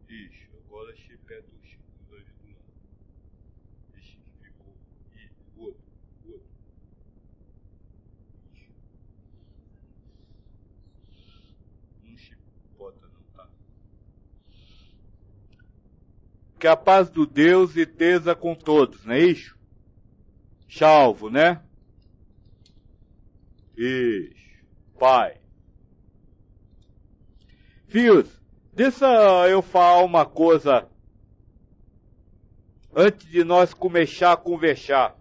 Isso, agora achei perto do Chico ali do lado. Esse que ficou. E o outro. Isso. Não chipota não, tá? Que a paz do Deus esteja com todos, não é isso? Salvo, né? Isso. Pai. Filhos, deixa eu falar uma coisa antes de nós começar a conversar.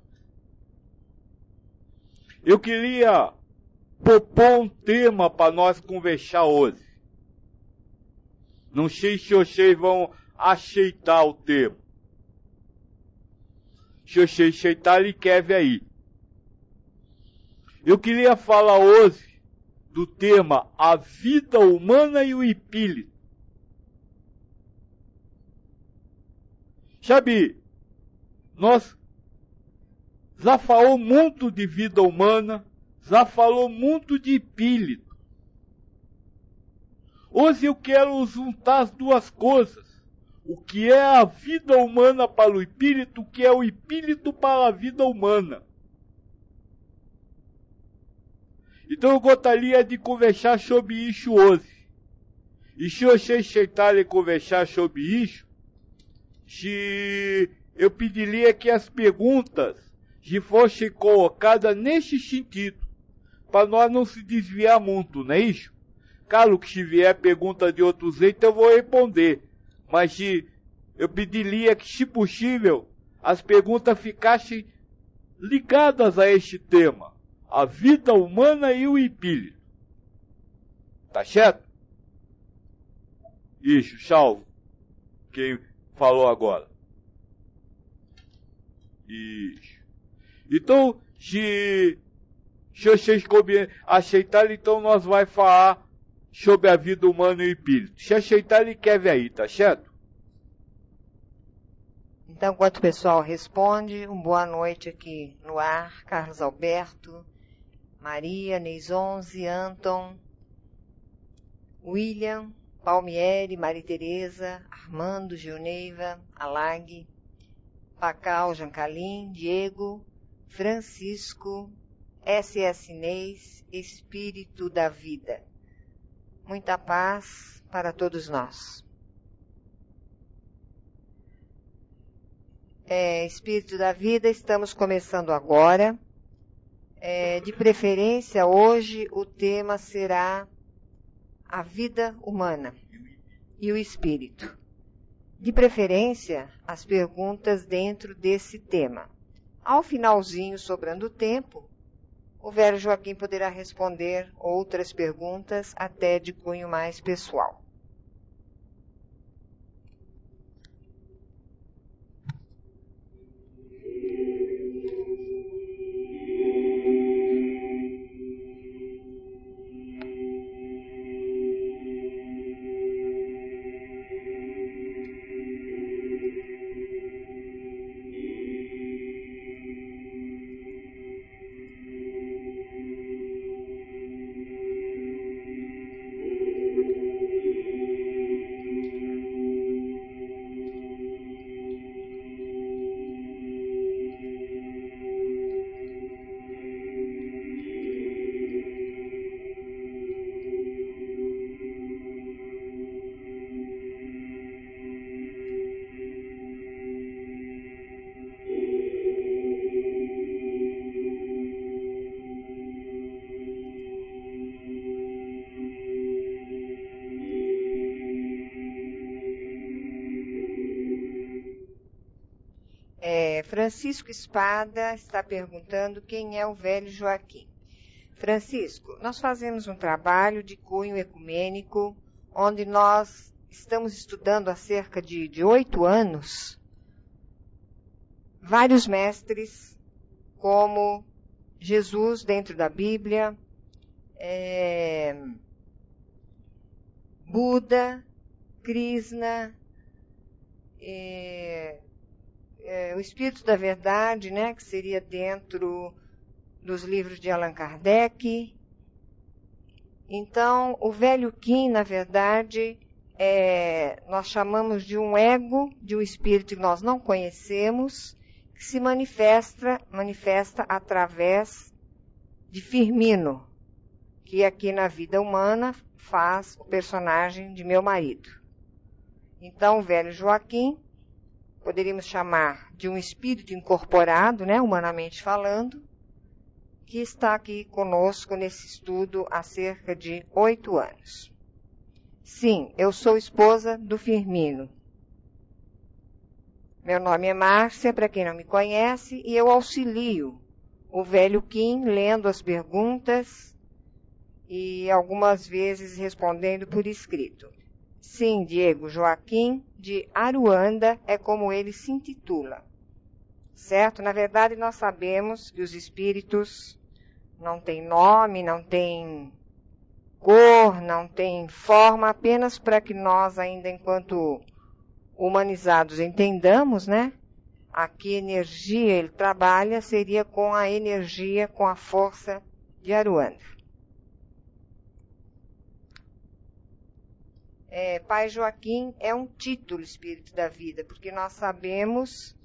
Eu queria propor um tema para nós conversar hoje. Não sei se vocês vão aceitar o tema. Se vocês aceitarem, quer ver aí. Eu queria falar hoje do tema a vida humana e o espírito. Sabe, nós já falou muito de vida humana, já falou muito de espírito. Hoje eu quero juntar as duas coisas. O que é a vida humana para o espírito, o que é o espírito para a vida humana. Então eu gostaria de conversar sobre isso hoje. E se vocês aceitarem conversar sobre isso, eu pediria que as perguntas se fossem colocadas nesse sentido, para nós não se desviar muito, não é isso? Claro que se vier pergunta de outro jeito eu vou responder, mas eu pediria que, se possível, as perguntas ficassem ligadas a este tema, a vida humana e o espírito. Tá certo? Isso, salvo. Quem falou agora. Isso. Então, se vocês aceitarem, então nós vamos falar sobre a vida humana e o espírito. Se aceitarem, quer ver aí, tá certo? Então, enquanto o pessoal responde, boa noite aqui no ar, Carlos Alberto, Maria, Neisonze, Anton, William, Palmieri, Maria Tereza, Armando, Gilneiva, Alag, Pacal, Jancalim, Diego, Francisco, SS Inês, Espírito da Vida. Muita paz para todos nós. Espírito da Vida, estamos começando agora. De preferência, hoje o tema será a vida humana e o espírito. De preferência, as perguntas dentro desse tema. Ao finalzinho, sobrando tempo, o velho Joaquim poderá responder outras perguntas, até de cunho mais pessoal. Francisco Espada está perguntando quem é o velho Joaquim. Francisco, nós fazemos um trabalho de cunho ecumênico, onde nós estamos estudando há cerca de 8 anos vários mestres, como Jesus dentro da Bíblia, Buda, Krishna, o Espírito da Verdade, né, que seria dentro dos livros de Allan Kardec. Então, o velho Kim, na verdade, nós chamamos de um ego, de um espírito que nós não conhecemos, que se manifesta através de Firmino, que aqui na vida humana faz o personagem de meu marido. Então, o velho Joaquim, poderíamos chamar de um espírito incorporado, né, humanamente falando, que está aqui conosco nesse estudo há cerca de 8 anos. Sim, eu sou esposa do Firmino. Meu nome é Márcia, para quem não me conhece, e eu auxilio o velho Kim lendo as perguntas e algumas vezes respondendo por escrito. Sim, Diego Joaquim de Aruanda é como ele se intitula. Certo? Na verdade, nós sabemos que os espíritos não têm nome, não têm cor, não têm forma, apenas para que nós, ainda enquanto humanizados, entendamos, né? A que energia ele trabalha seria com a energia, com a força de Aruanda. Pai Joaquim é um título, espírito da vida, porque nós sabemos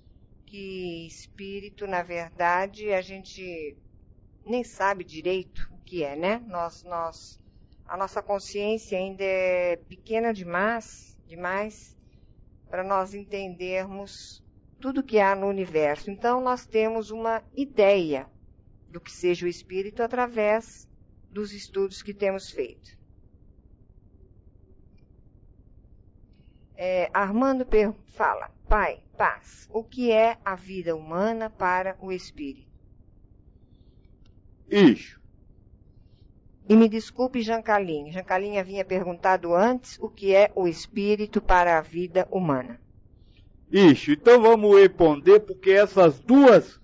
que espírito, na verdade, a gente nem sabe direito o que é, né? A nossa consciência ainda é pequena demais para nós entendermos tudo que há no universo. Então, nós temos uma ideia do que seja o espírito através dos estudos que temos feito. Armando fala, Pai, paz, o que é a vida humana para o espírito? Isso. E me desculpe, Jancalinha. Jancalinha havia perguntado antes o que é o espírito para a vida humana. Isso. Então vamos responder, porque essas duas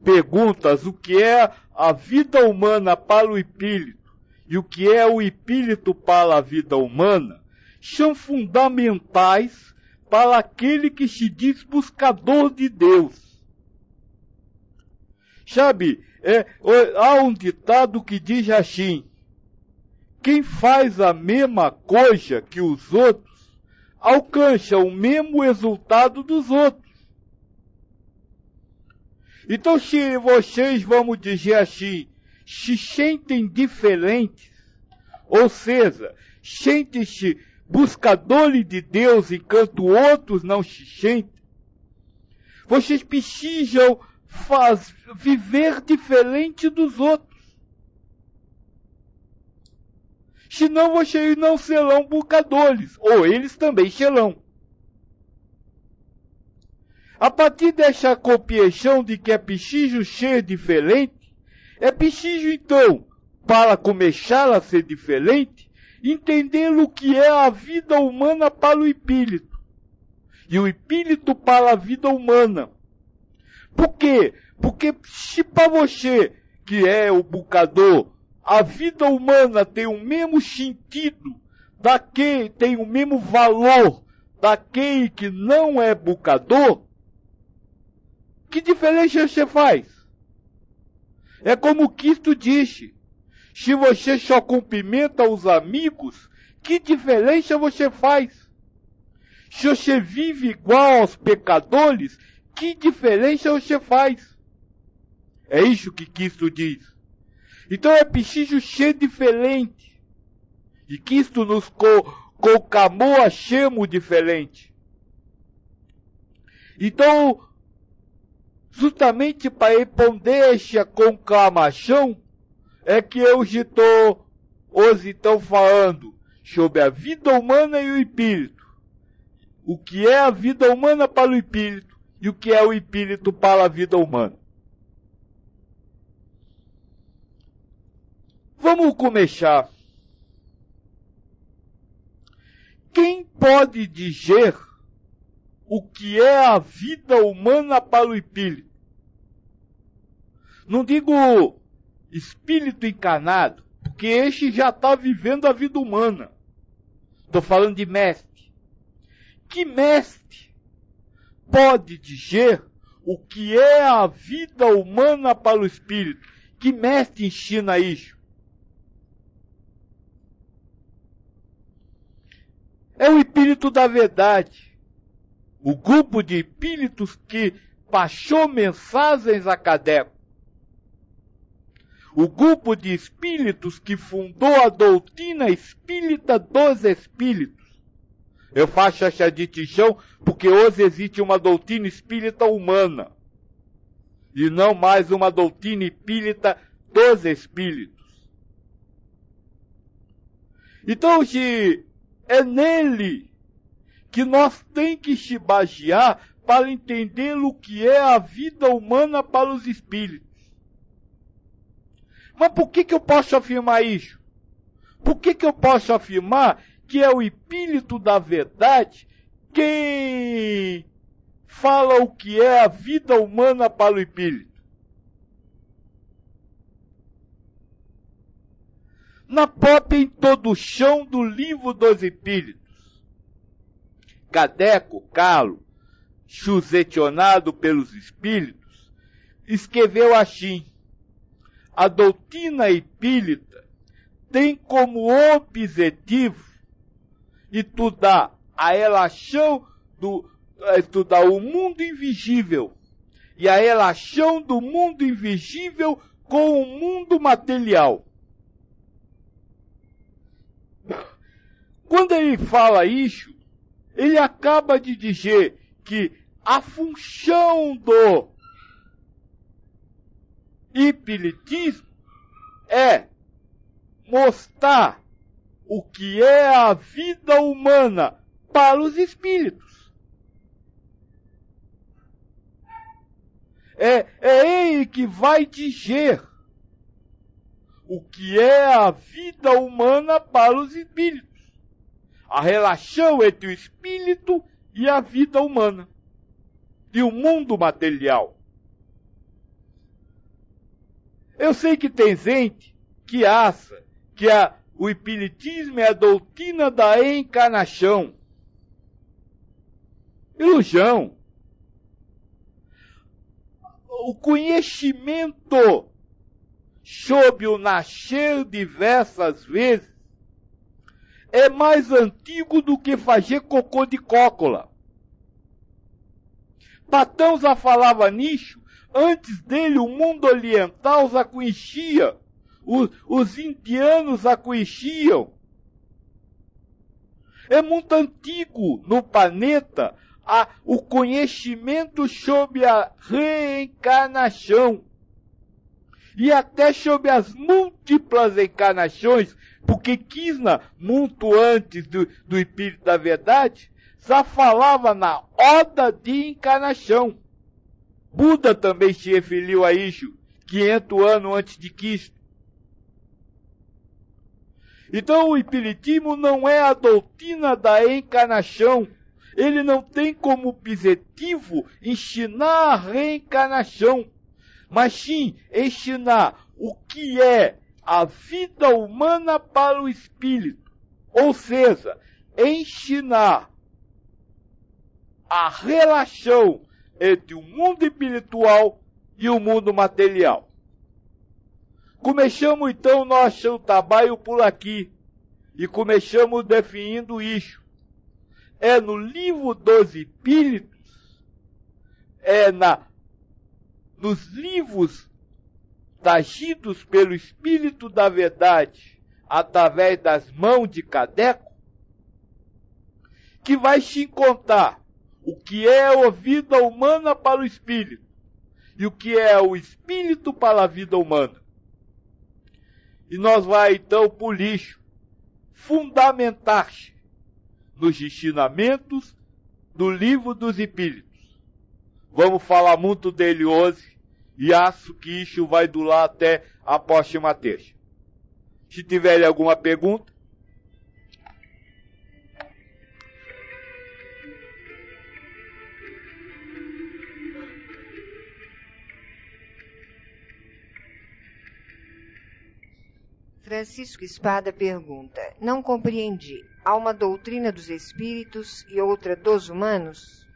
perguntas, o que é a vida humana para o espírito e o que é o espírito para a vida humana, são fundamentais para aquele que se diz buscador de Deus. Sabe, há um ditado que diz assim: quem faz a mesma coisa que os outros, alcança o mesmo resultado dos outros. Então, se vocês, vamos dizer assim, se sentem diferentes, ou seja, sentem-se buscadores de Deus enquanto outros não se sentem, vocês precisam viver diferente dos outros. Senão vocês não serão buscadores, ou eles também serão. A partir dessa compreensão de que é preciso ser diferente, é preciso então, para começar a ser diferente, entender o que é a vida humana para o espírito e o espírito para a vida humana. Por quê? Porque se para você, que é o buscador, a vida humana tem o mesmo sentido daquele, tem o mesmo valor daquele que não é buscador, que diferença você faz? É como Cristo disse: se você só cumprimenta os amigos, que diferença você faz? Se você vive igual aos pecadores, que diferença você faz? É isso que Cristo diz. Então é preciso ser diferente. E Cristo nos conclamou a sermos diferentes. Então, justamente para responder essa conclamação, é que eu estou hoje falando sobre a vida humana e o espírito. O que é a vida humana para o espírito e o que é o espírito para a vida humana. Vamos começar. Quem pode dizer o que é a vida humana para o espírito? Não digo espírito encarnado, porque este já está vivendo a vida humana. Estou falando de mestre. Que mestre pode dizer o que é a vida humana para o espírito? Que mestre ensina isso? É o espírito da verdade. O grupo de espíritos que passou mensagens a Kardec. O grupo de espíritos que fundou a doutrina espírita dos espíritos. Eu faço essa distinção porque hoje existe uma doutrina espírita humana. E não mais uma doutrina espírita dos espíritos. Então, é nele que nós temos que se basear para entender o que é a vida humana para os espíritos. Mas por que eu posso afirmar isso? Por que eu posso afirmar que é o espírito da verdade quem fala o que é a vida humana para o espírito? Na própria introdução do livro dos espíritos, Kardec, Carlos, sugestionado pelos espíritos, escreveu assim: a doutrina espírita tem como objetivo estudar a relação estudar o mundo invisível e a relação do mundo invisível com o mundo material. Quando ele fala isso, ele acaba de dizer que a função do espiritismo é mostrar o que é a vida humana para os espíritos. É ele que vai dizer o que é a vida humana para os espíritos. A relação entre o espírito e a vida humana. E o mundo material. Eu sei que tem gente que acha que o espiritismo é a doutrina da encarnação. Ilusão. O conhecimento sobre o nascer diversas vezes é mais antigo do que fazer cocô de cócola. Platão já falava nisso. Antes dele, o mundo oriental já conhecia. Os indianos já conheciam. É muito antigo no planeta o conhecimento sobre a reencarnação. E até sobre as múltiplas encarnações, porque Krishna, muito antes do Espírito da Verdade, já falava na Oda de encarnação. Buda também se referiu a isso, 500 anos antes de Cristo. Então o Espiritismo não é a doutrina da encarnação. Ele não tem como objetivo ensinar a reencarnação, mas sim ensinar o que é a vida humana para o espírito. Ou seja, ensinar a relação entre o mundo espiritual e o mundo material. Começamos então nosso trabalho por aqui e começamos definindo isso. É no livro dos Espíritos, nos livros trazidos pelo Espírito da Verdade através das mãos de Kardec, que vai se encontrar o que é a vida humana para o espírito e o que é o espírito para a vida humana. E nós vai então, por isso, fundamentar-se nos ensinamentos do livro dos Espíritos. Vamos falar muito dele hoje e acho que isso vai durar até a próxima terça. Se tiverem alguma pergunta. Francisco Espada pergunta: não compreendi. Há uma doutrina dos espíritos e outra dos humanos?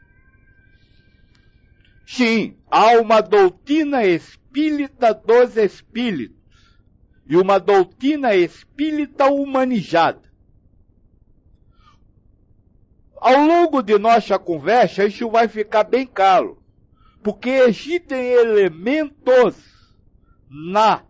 Sim, há uma doutrina espírita dos espíritos e uma doutrina espírita humanizada. Ao longo de nossa conversa, isso vai ficar bem claro, porque existem elementos na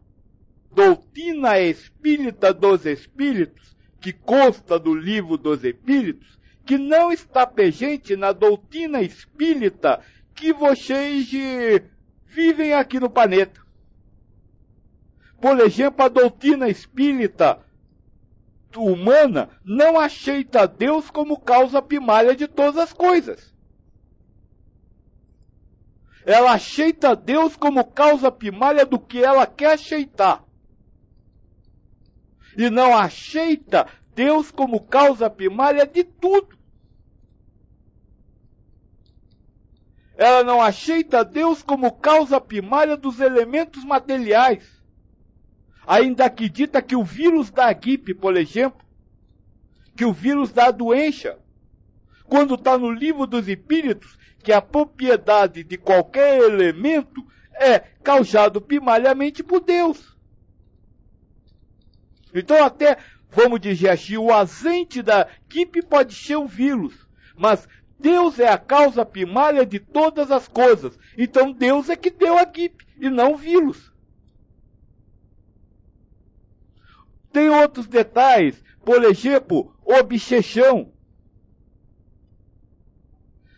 doutrina espírita dos espíritos, que consta do livro dos espíritos, que não está presente na doutrina espírita que vocês vivem aqui no planeta. Por exemplo, a doutrina espírita humana não aceita Deus como causa primária de todas as coisas. Ela aceita Deus como causa primária do que ela quer aceitar. E não aceita Deus como causa primária de tudo. Ela não aceita Deus como causa primária dos elementos materiais. Ainda acredita que o vírus da gripe, por exemplo, que o vírus da doença, quando está no livro dos espíritos, que a propriedade de qualquer elemento é causado primariamente por Deus. Então até, vamos dizer assim, o agente da gripe pode ser um vírus, mas Deus é a causa primária de todas as coisas. Então Deus é que deu a gripe e não o vírus. Tem outros detalhes, por exemplo, obsessão.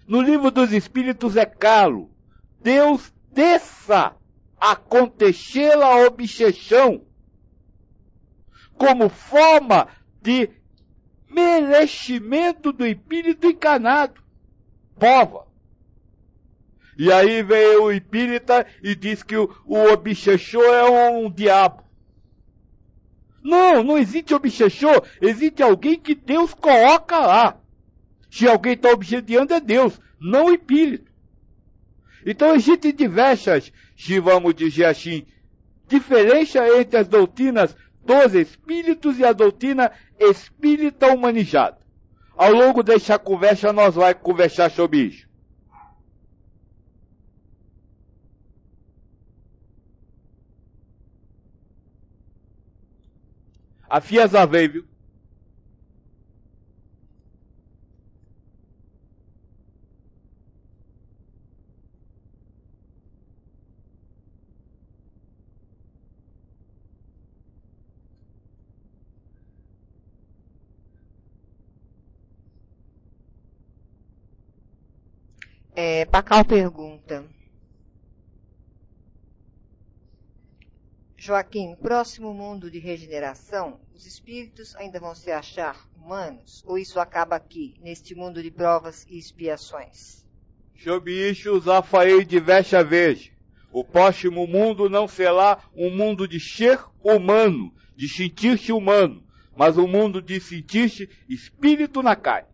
No livro dos Espíritos é claro, Deus deixa acontecer a obsessão como forma de merecimento do espírito encarnado. Prova. E aí vem o espírita e diz que o obsessor é um diabo. Não existe obsessor, existe alguém que Deus coloca lá. Se alguém está obsediando é Deus, não o espírito. Então existem diversas, se vamos dizer assim, diferença entre as doutrinas dos espíritos e a doutrina espírita humanizada. Ao longo dessa conversa nós vamos conversar sobre isso. A Fiasa veio, viu? Pacal pergunta. Joaquim, próximo mundo de regeneração, os espíritos ainda vão se achar humanos? Ou isso acaba aqui, neste mundo de provas e expiações? Sobre isso já falei diversas vezes. O próximo mundo não será um mundo de ser humano, de sentir-se humano, mas um mundo de sentir-se espírito na carne.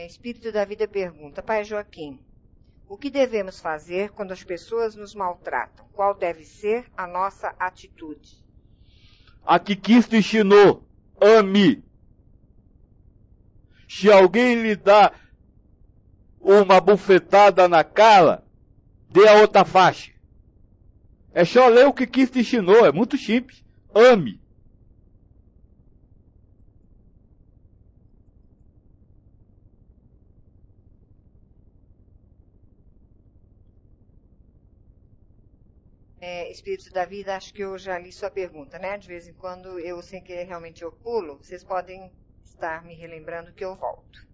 Espírito da Vida pergunta, Pai Joaquim, o que devemos fazer quando as pessoas nos maltratam? Qual deve ser a nossa atitude? A que Cristo ensinou, ame. Se alguém lhe dá uma bufetada na cara, dê a outra faixa. É só ler o que Cristo ensinou, é muito simples. Ame. Espírito da Vida, acho que eu já li sua pergunta, né? De vez em quando eu, sem querer, realmente eu pulo. Vocês podem estar me relembrando que eu volto.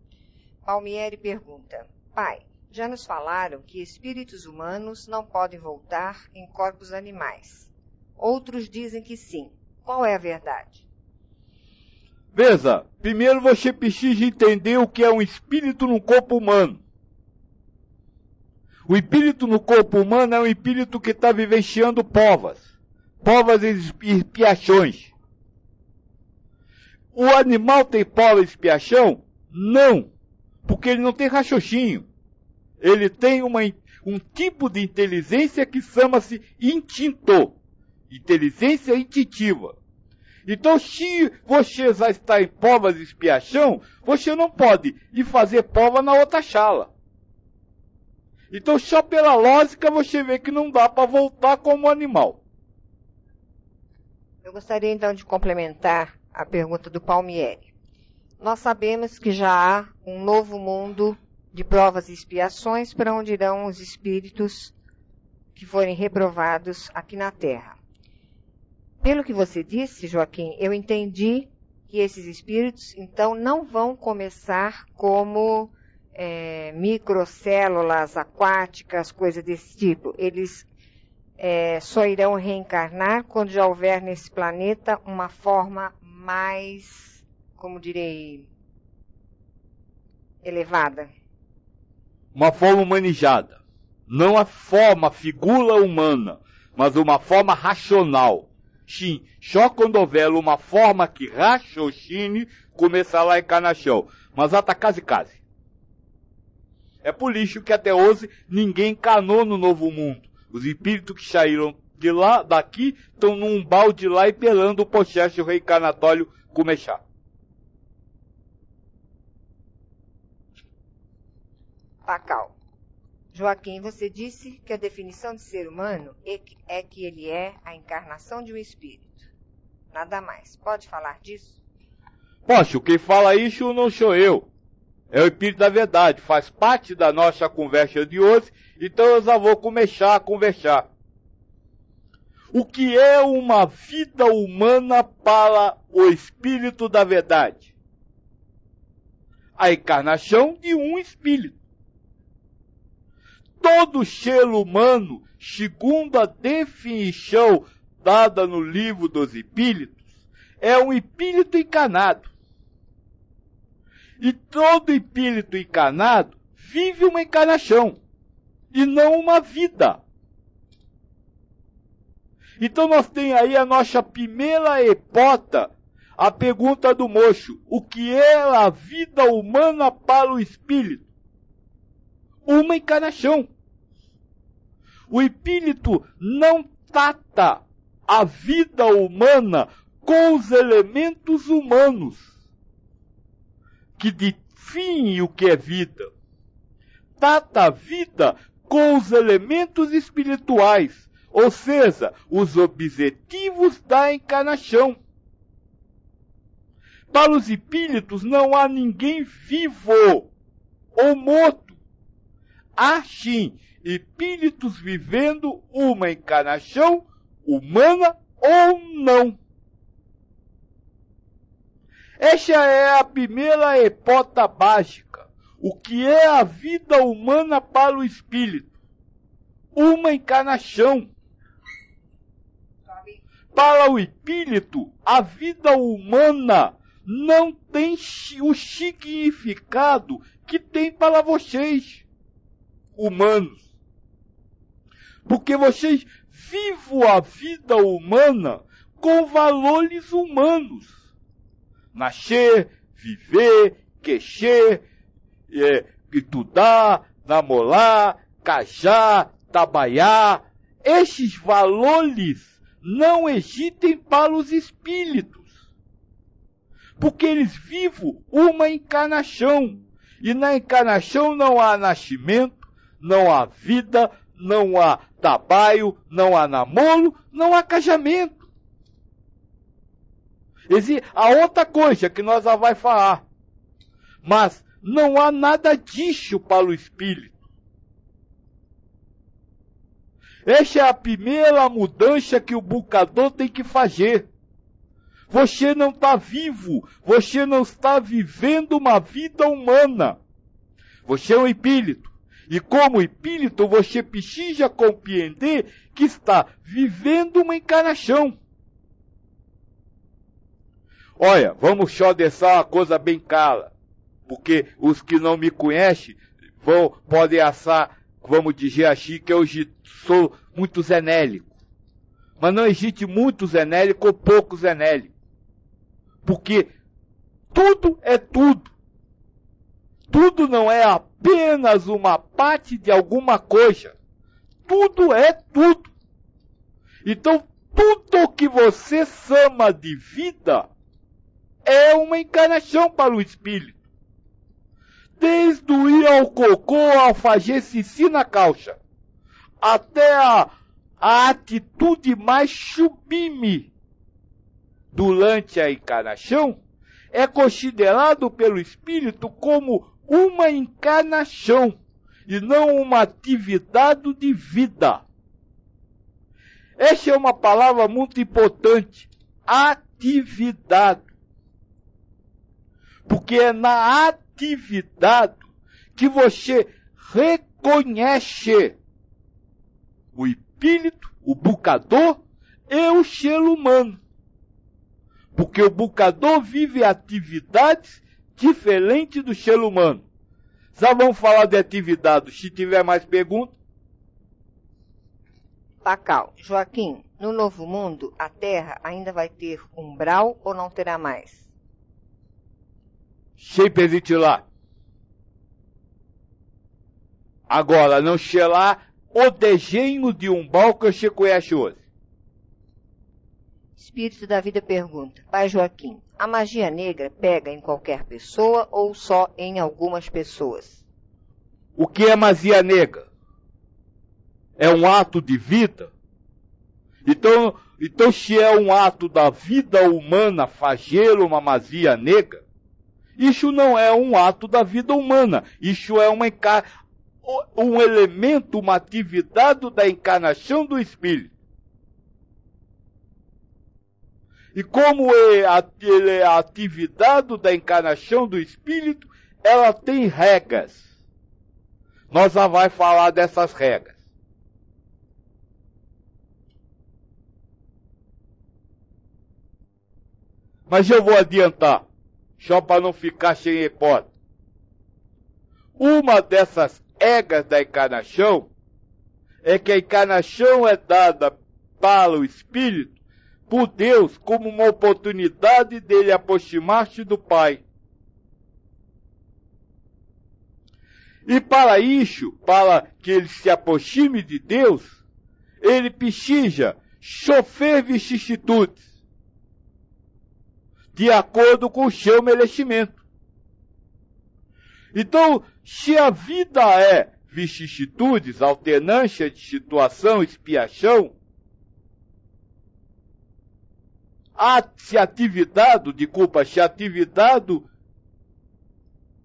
Palmieri pergunta, Pai, já nos falaram que espíritos humanos não podem voltar em corpos animais. Outros dizem que sim. Qual é a verdade? Veja, primeiro você precisa entender o que é um espírito num corpo humano. O espírito no corpo humano é um espírito que está vivenciando provas e expiações. O animal tem prova e expiação? Não, porque ele não tem raciocínio. Ele tem um tipo de inteligência que chama-se instinto, inteligência instintiva. Então, se você já está em provas e expiação, você não pode ir fazer prova na outra sala. Então, só pela lógica, você vê que não dá para voltar como animal. Eu gostaria então de complementar a pergunta do Palmieri. Nós sabemos que já há um novo mundo de provas e expiações para onde irão os espíritos que forem reprovados aqui na Terra. Pelo que você disse, Joaquim, eu entendi que esses espíritos, então, não vão começar como microcélulas aquáticas, coisas desse tipo. Eles só irão reencarnar quando já houver nesse planeta uma forma mais, como direi, elevada. Uma forma humanizada. Não a forma, a figura humana, mas uma forma racional. Sim, só quando houver uma forma que raciocine, começará a encarnação. Mas até quase. É por isso que até hoje ninguém encarnou no novo mundo. Os espíritos que saíram de lá, daqui, estão num balde lá esperando o processo reencarnatório começar. Pacal. Joaquim, você disse que a definição de ser humano é que ele é a encarnação de um espírito. Nada mais. Pode falar disso? Poxa, quem fala isso não sou eu. É o Espírito da Verdade. Faz parte da nossa conversa de hoje, então eu já vou começar a conversar. O que é uma vida humana para o Espírito da Verdade? A encarnação de um espírito. Todo ser humano, segundo a definição dada no livro dos Espíritos, é um espírito encarnado. E todo espírito encarnado vive uma encarnação, e não uma vida. Então nós temos aí a nossa primeira hipótese, a pergunta do moço: o que é a vida humana para o espírito? Uma encarnação. O espírito não trata a vida humana com os elementos humanos que definem o que é vida. Trata a vida com os elementos espirituais, ou seja, os objetivos da encarnação. Para os espíritos não há ninguém vivo ou morto. Há sim espíritos vivendo uma encarnação humana ou não. Esta é a primeira hipótese básica. O que é a vida humana para o espírito? Uma encarnação. Para o espírito, a vida humana não tem o significado que tem para vocês, humanos. Porque vocês vivem a vida humana com valores humanos. Nascer, viver, queixer, estudar, namorar, casar, trabalhar. Esses valores não existem para os espíritos. Porque eles vivem uma encarnação. E na encarnação não há nascimento, não há vida, não há trabalho, não há namoro, não há casamento. Existe a outra coisa que nós já vai falar. Mas não há nada disso para o espírito. Essa é a primeira mudança que o buscador tem que fazer. Você não está vivo, você não está vivendo uma vida humana. Você é um espírito. E como espírito, você precisa compreender que está vivendo uma encarnação. Olha, vamos só deixar uma coisa bem clara. Porque os que não me conhecem podem achar, vamos dizer assim, que eu sou muito zenélico. Mas não existe muito zenélico ou pouco zenélico. Porque tudo é tudo. Tudo não é apenas uma parte de alguma coisa. Tudo é tudo. Então, tudo o que você chama de vida é uma encarnação para o espírito. Desde o ir ao cocô, ao fazer xixi na calça, até a atitude mais sublime durante a encarnação, é considerado pelo espírito como uma encarnação e não uma atividade de vida. Essa é uma palavra muito importante, atividade. Porque é na atividade que você reconhece o espírito, o bucador e o ser humano. Porque o bucador vive atividades diferentes do ser humano. Já vamos falar de atividade. Se tiver mais perguntas. Pacal, Joaquim, no Novo Mundo, a Terra ainda vai ter umbral ou não terá mais? Sempre existe lá. Agora, não sei lá o desenho de umbral que você conhece hoje. Espírito da Vida pergunta, Pai Joaquim, a magia negra pega em qualquer pessoa ou só em algumas pessoas? O que é magia negra? É um ato de vida? Então se é um ato da vida humana fazer uma magia negra, isso não é um ato da vida humana. Isso é um elemento, uma atividade da encarnação do Espírito. E como é a atividade da encarnação do Espírito, ela tem regras. Nós já vamos falar dessas regras. Mas eu vou adiantar, só para não ficar sem hipótese. Uma dessas regras da encarnação é que a encarnação é dada para o Espírito por Deus como uma oportunidade dele aproximar-se do Pai. E para isso, para que ele se aproxime de Deus, ele precisa sofrer vicissitudes de acordo com o seu merecimento. Então, se a vida é vicissitudes, alternância de situação, expiação, se a atividade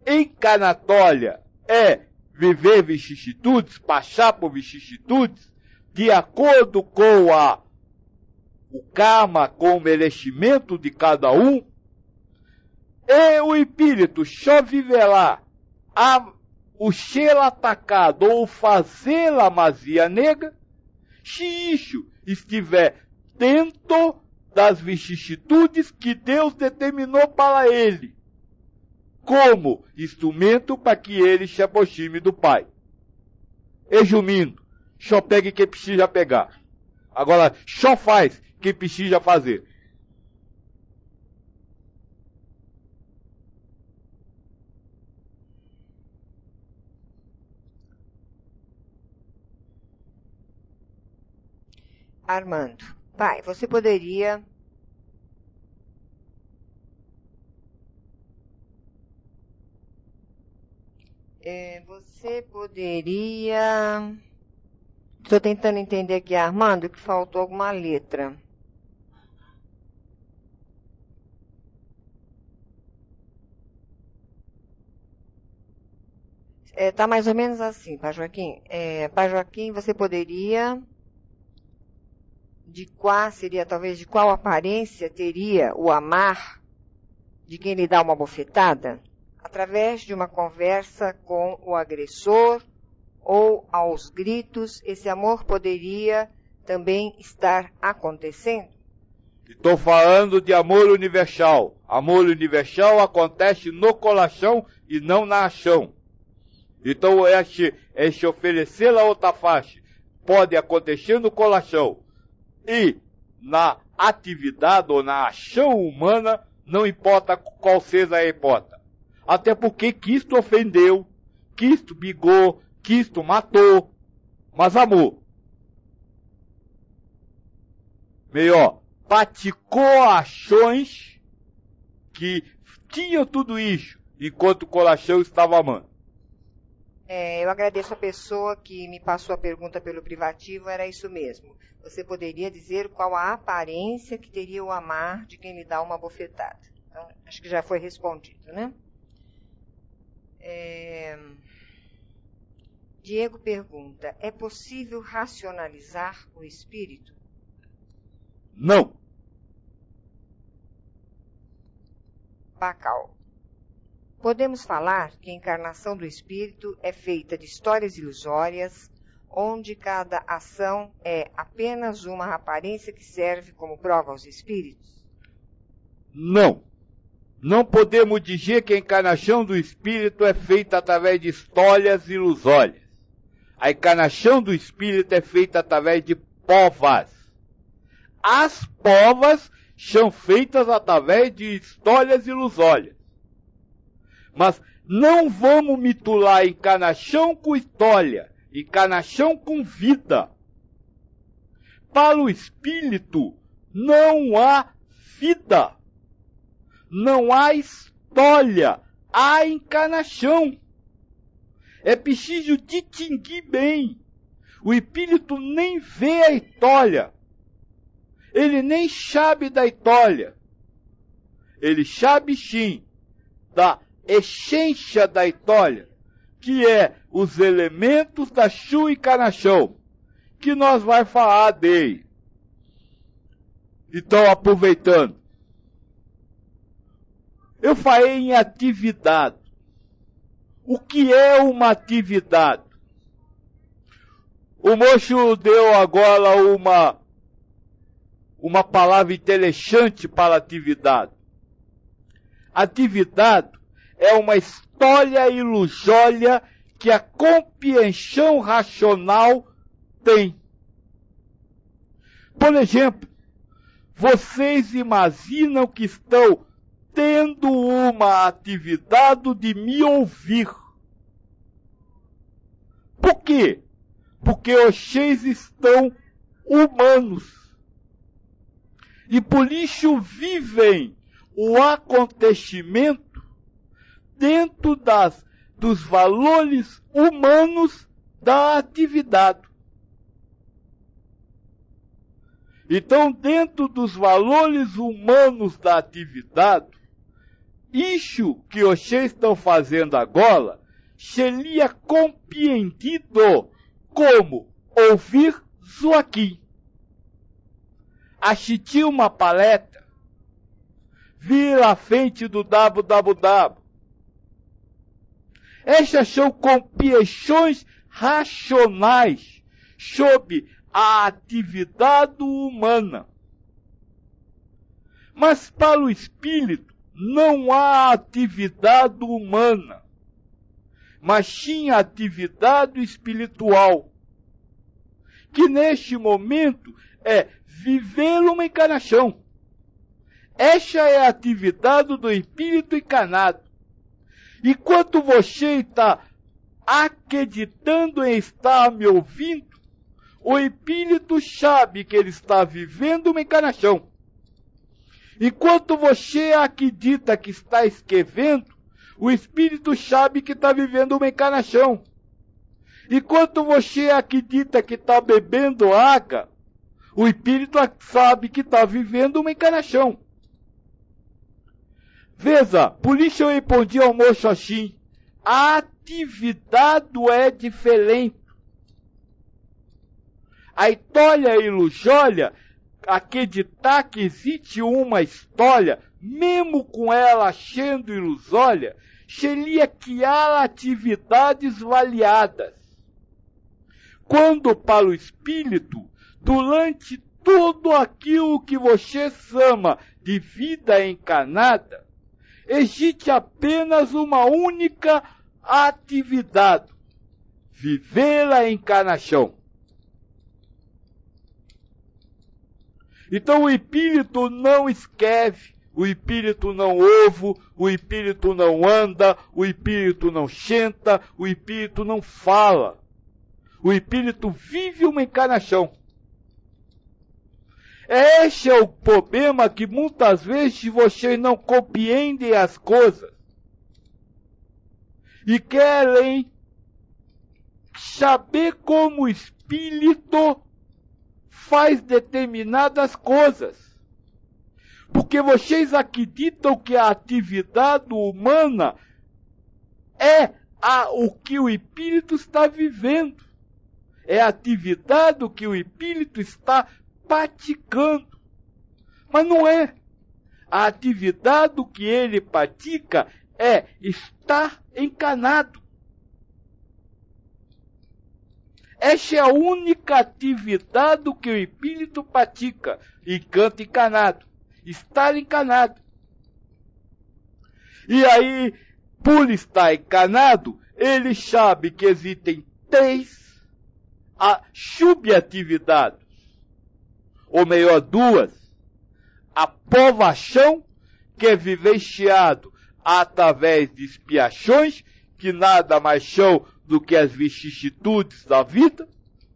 encarnatória é viver vicissitudes, passar por vicissitudes, de acordo com o karma, com o merecimento de cada um, e o espírito só viverá o ser atacado ou fazer a magia negra, se isso estiver dentro das vicissitudes que Deus determinou para ele, como instrumento para que ele se aproxime do Pai. Resumindo, só pegue quem precisa pegar. Agora, só faz quem precisa fazer. Armando, pai, você poderia Estou tentando entender aqui, Armando, que faltou alguma letra. Tá mais ou menos assim, Pai Joaquim. Pai Joaquim, você poderia... de qual aparência teria o amar de quem lhe dá uma bofetada? Através de uma conversa com o agressor ou aos gritos, esse amor poderia também estar acontecendo? Estou falando de amor universal. Amor universal acontece no coração e não na ação. Então, este oferecer a outra face pode acontecer no coração. E na atividade ou na ação humana, não importa qual seja a hipótese. Até porque Cristo ofendeu, Cristo brigou, Cristo matou, mas amou. Melhor, praticou ações que tinham tudo isso, enquanto o coração estava amando. Eu agradeço a pessoa que me passou a pergunta pelo privativo, era isso mesmo. Você poderia dizer qual a aparência que teria o amar de quem lhe dá uma bofetada? Então, acho que já foi respondido, né? Diego pergunta, é possível racionalizar o espírito? Não. Bacal. Podemos falar que a encarnação do espírito é feita de histórias ilusórias, onde cada ação é apenas uma aparência que serve como prova aos espíritos? Não. Não podemos dizer que a encarnação do espírito é feita através de histórias ilusórias. A encarnação do espírito é feita através de provas. As provas são feitas através de histórias ilusórias. Mas não vamos misturar encarnação com história, encarnação com vida. Para o espírito não há vida, não há história, há encarnação. É preciso distinguir bem. O espírito nem vê a história, ele nem sabe da história. Ele sabe sim da essência da história, que é os elementos da sua encarnação, que nós vamos falar dele. Então, aproveitando, eu falei em atividade. O que é uma atividade? O moço deu agora uma palavra interessante para atividade. Atividade é uma história ilusória que a compreensão racional tem. Por exemplo, vocês imaginam que estão tendo uma atividade de me ouvir. Por quê? Porque vocês estão humanos. E por isso vivem o acontecimento dentro dos valores humanos da atividade. Então, dentro dos valores humanos da atividade, isso que vocês estão fazendo agora seria compreendido como ouvir Joaquim, assistir uma palestra, vir à frente do www. Essas são compreensões racionais sobre a atividade humana. Mas para o espírito não há atividade humana, mas sim atividade espiritual, que neste momento é viver uma encarnação. Esta é a atividade do espírito encarnado. E quando você está acreditando em estar me ouvindo, o espírito sabe que ele está vivendo uma encarnação. Enquanto você acredita que está escrevendo, o espírito sabe que está vivendo uma encarnação. Enquanto você acredita que está bebendo água, o espírito sabe que está vivendo uma encarnação. Veja, por isso eu respondi ao moço assim, a atividade é diferente. A história ilusória, acreditar que existe uma história, mesmo com ela sendo ilusória, seria criar atividades variadas. Quando para o espírito, durante tudo aquilo que você chama de vida encarnada, existe apenas uma única atividade: viver a encarnação. Então o espírito não escreve, o espírito não ouve, o espírito não anda, o espírito não senta, o espírito não fala. O espírito vive uma encarnação. Esse é o problema, que muitas vezes vocês não compreendem as coisas e querem saber como o espírito faz determinadas coisas. Porque vocês acreditam que a atividade humana é o que o espírito está vivendo. É a atividade que o espírito está praticando. Mas não é. A atividade que ele pratica é estar encarnado. Esta é a única atividade que o espírito pratica, enquanto encarnado. Estar encarnado. E aí, por estar encarnado, ele sabe que existem 3 subatividades, ou melhor, 2. A provação, que é vivenciado através de expiações, que nada mais são do que as vicissitudes da vida,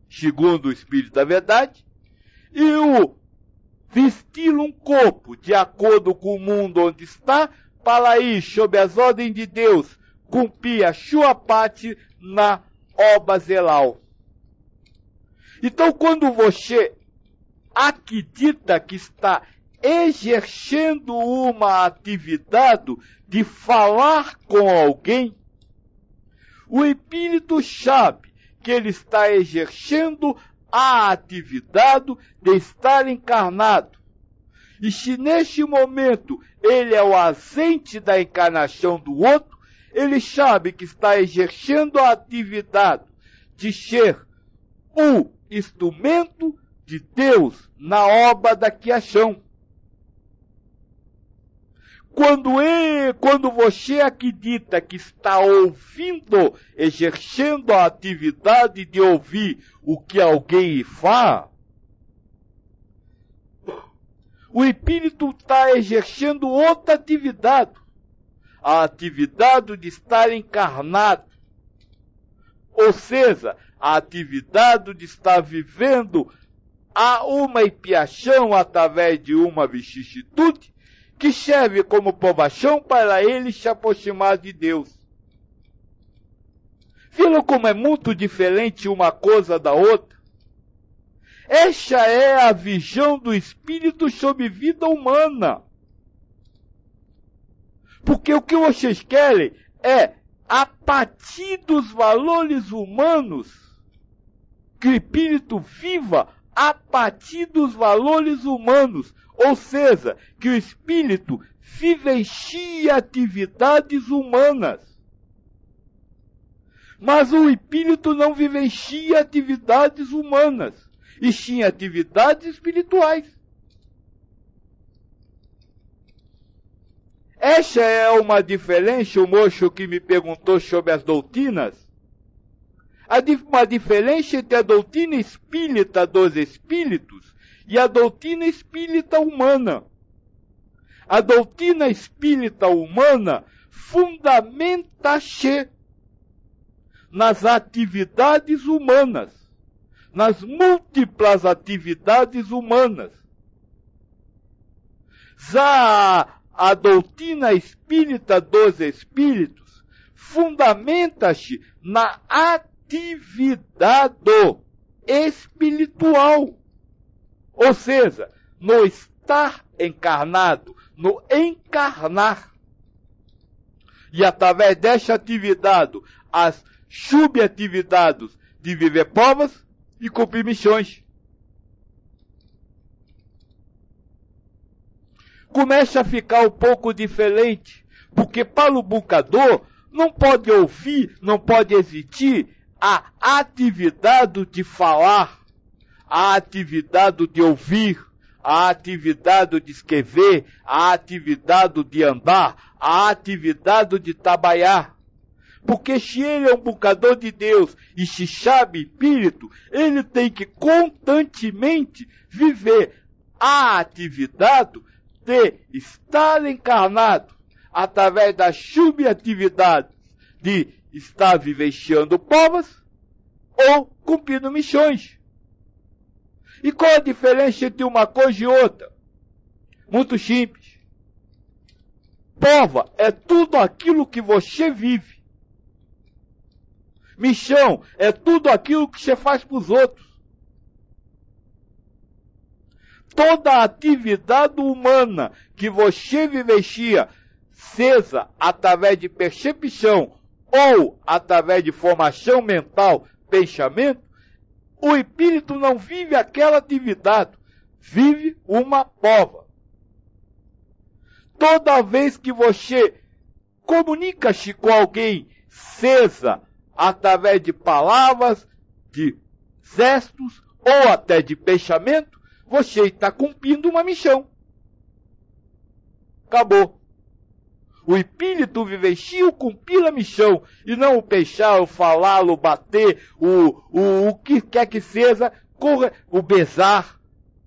segundo o Espírito da Verdade, e o vestir um corpo de acordo com o mundo onde está, para ir, sob as ordens de Deus, cumprir a sua parte na obra zelal. Então, quando você acredita que está exercendo uma atividade de falar com alguém, o espírito sabe que ele está exercendo a atividade de estar encarnado. E se neste momento ele é o agente da encarnação do outro, ele sabe que está exercendo a atividade de ser o instrumento de Deus na obra da criação. Quando você acredita que está ouvindo, exercendo a atividade de ouvir o que alguém fala, o espírito está exercendo outra atividade, a atividade de estar encarnado, ou seja, a atividade de estar vivendo uma expiação através de uma vicissitude, que serve como provação para ele se aproximar de Deus. Viram como é muito diferente uma coisa da outra? Esta é a visão do espírito sobre vida humana. Porque o que vocês querem é, a partir dos valores humanos, que o espírito viva a partir dos valores humanos, ou seja, que o espírito vivencie atividades humanas. Mas o espírito não vivencia atividades humanas, e sim atividades espirituais. Essa é uma diferença, o moço que me perguntou sobre as doutrinas, uma diferença entre a doutrina espírita dos espíritos e a doutrina espírita humana. A doutrina espírita humana fundamenta-se nas atividades humanas, nas múltiplas atividades humanas. Já a doutrina espírita dos espíritos fundamenta-se na atividade espiritual, ou seja, no estar encarnado, no encarnar. E através desta atividade, as subatividades de viver provas e cumprir missões. Começa a ficar um pouco diferente, porque para o buscador não pode ouvir, não pode existir a atividade de falar, a atividade de ouvir, a atividade de escrever, a atividade de andar, a atividade de trabalhar. Porque se ele é um buscador de Deus e se sabe espírito, ele tem que constantemente viver a atividade de estar encarnado através das subatividades de estar vivenciando provas ou cumprindo missões. E qual a diferença entre uma coisa e outra? Muito simples. Prova é tudo aquilo que você vive. Michão é tudo aquilo que você faz para os outros. Toda a atividade humana que você vivencia, seja através de percepção ou através de formação mental, pensamento, o espírito não vive aquela atividade, vive uma prova. Toda vez que você comunica-se com alguém, seja através de palavras, de gestos ou até de pensamento, você está cumprindo uma missão. Acabou. O espírito vivencia o cumprir a missão, e não o pensar, o falar, o bater, o que quer que seja, o besar,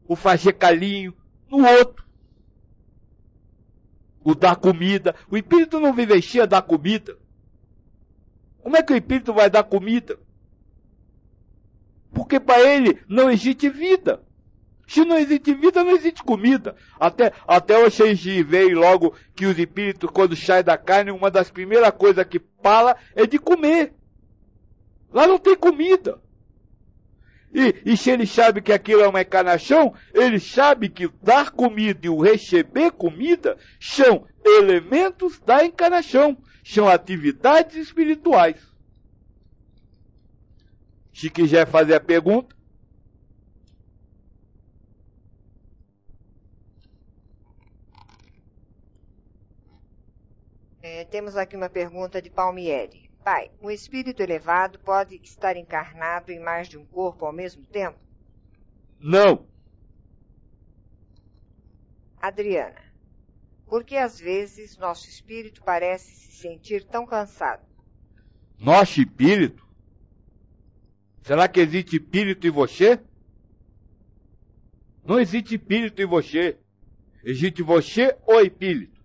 o fazer carinho no outro. O dar comida. O espírito não vivencia dar comida. Como é que o espírito vai dar comida? Porque para ele não existe vida. Se não existe vida, não existe comida. Até vocês veem logo que os espíritos, quando saem da carne, uma das primeiras coisas que fala é de comer. Lá não tem comida. E se ele sabe que aquilo é uma encarnação, ele sabe que dar comida e o receber comida são elementos da encarnação, são atividades espirituais. Se quiser fazer a pergunta. Temos aqui uma pergunta de Palmieri. Pai, um espírito elevado pode estar encarnado em mais de um corpo ao mesmo tempo? Não. Adriana, por que às vezes nosso espírito parece se sentir tão cansado? Nosso espírito? Será que existe espírito em você? Não existe espírito em você. Existe você ou espírito.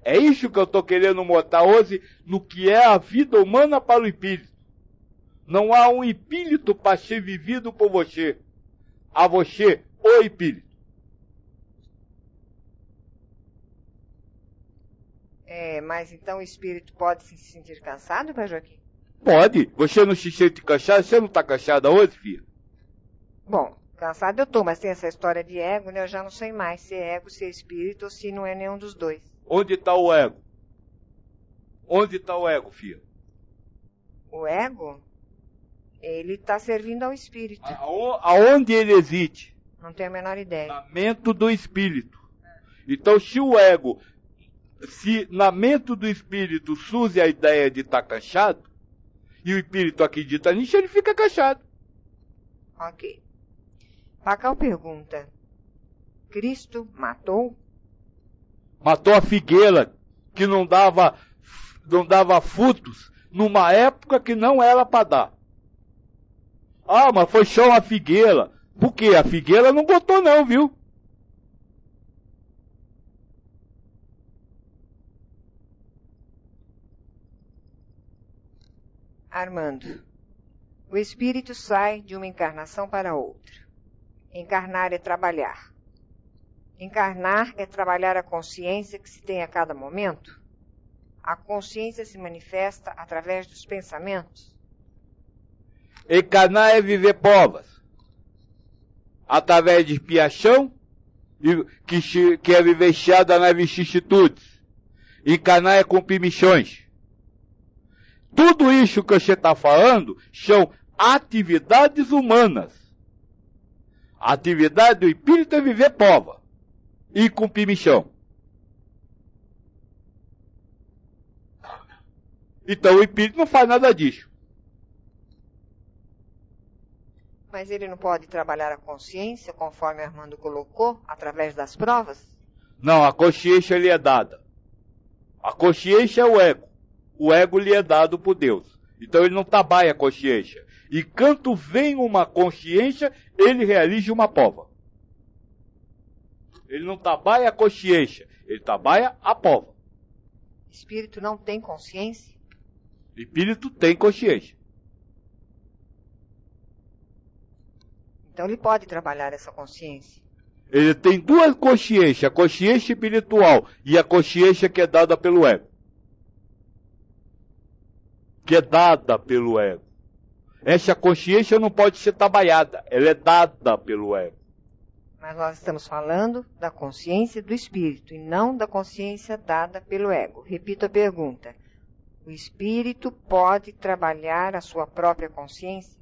É isso que eu estou querendo mostrar hoje no que é a vida humana para o espírito. Não há um espírito para ser vivido por você. Há você, o espírito. Mas então o espírito pode se sentir cansado, Pai Joaquim? Pode. Você não se sente cansado? Você não está cansada hoje, filha? Bom, cansado eu estou, mas tem essa história de ego, né? Eu já não sei mais se é ego, se é espírito ou se não é nenhum dos dois. Onde está o ego? Onde está o ego, filha? O ego? Ele está servindo ao espírito. Aonde ele existe? Não tenho a menor ideia. Na mente do espírito. Então, se o ego, se na mente do espírito surge a ideia de estar cansado, e o espírito acredita nisso, ele fica cansado. Ok. Pacal pergunta, Cristo matou? Matou a figueira, que não dava frutos, numa época que não era para dar. Ah, mas foi só uma figueira. Por quê? A figueira não botou não, viu? Armando, o espírito sai de uma encarnação para outra. Encarnar é trabalhar. Encarnar é trabalhar a consciência que se tem a cada momento? A consciência se manifesta através dos pensamentos? Encarnar é viver provas. Através de expiação, que é vivenciada nas vicissitudes. Encarnar é cumprir missões. Tudo isso que você está falando são atividades humanas. A atividade do espírito é viver prova e cumprir missão. Então o espírito não faz nada disso. Mas ele não pode trabalhar a consciência, conforme Armando colocou, através das provas? Não, a consciência lhe é dada. A consciência é o ego. O ego lhe é dado por Deus. Então ele não trabalha a consciência. E quando vem uma consciência, ele realiza uma prova. Ele não trabalha a consciência, ele trabalha a prova. Espírito não tem consciência? Espírito tem consciência. Então ele pode trabalhar essa consciência? Ele tem duas consciências, a consciência espiritual e a consciência que é dada pelo ego. que é dada pelo ego. Essa consciência não pode ser trabalhada, ela é dada pelo ego. Mas nós estamos falando da consciência do espírito e não da consciência dada pelo ego. Repito a pergunta. O espírito pode trabalhar a sua própria consciência?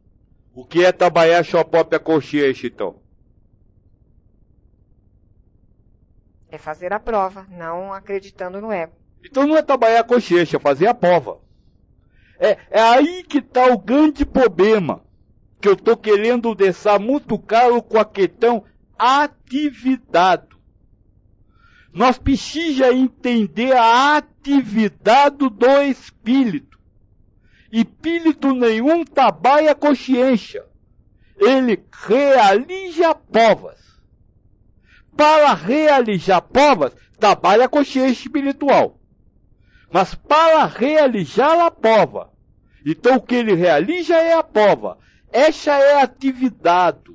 O que é trabalhar a sua própria consciência, então? É fazer a prova, não acreditando no ego. Então não é trabalhar a consciência, é fazer a prova. É aí que está o grande problema, que eu estou querendo deixar muito claro com a questão atividade. Nós precisamos entender a atividade do espírito. Espírito nenhum trabalha a consciência. Ele realiza provas. Para realizar provas, trabalha a consciência espiritual. Mas para realizar a prova, então o que ele realiza é a prova. Essa é a atividade.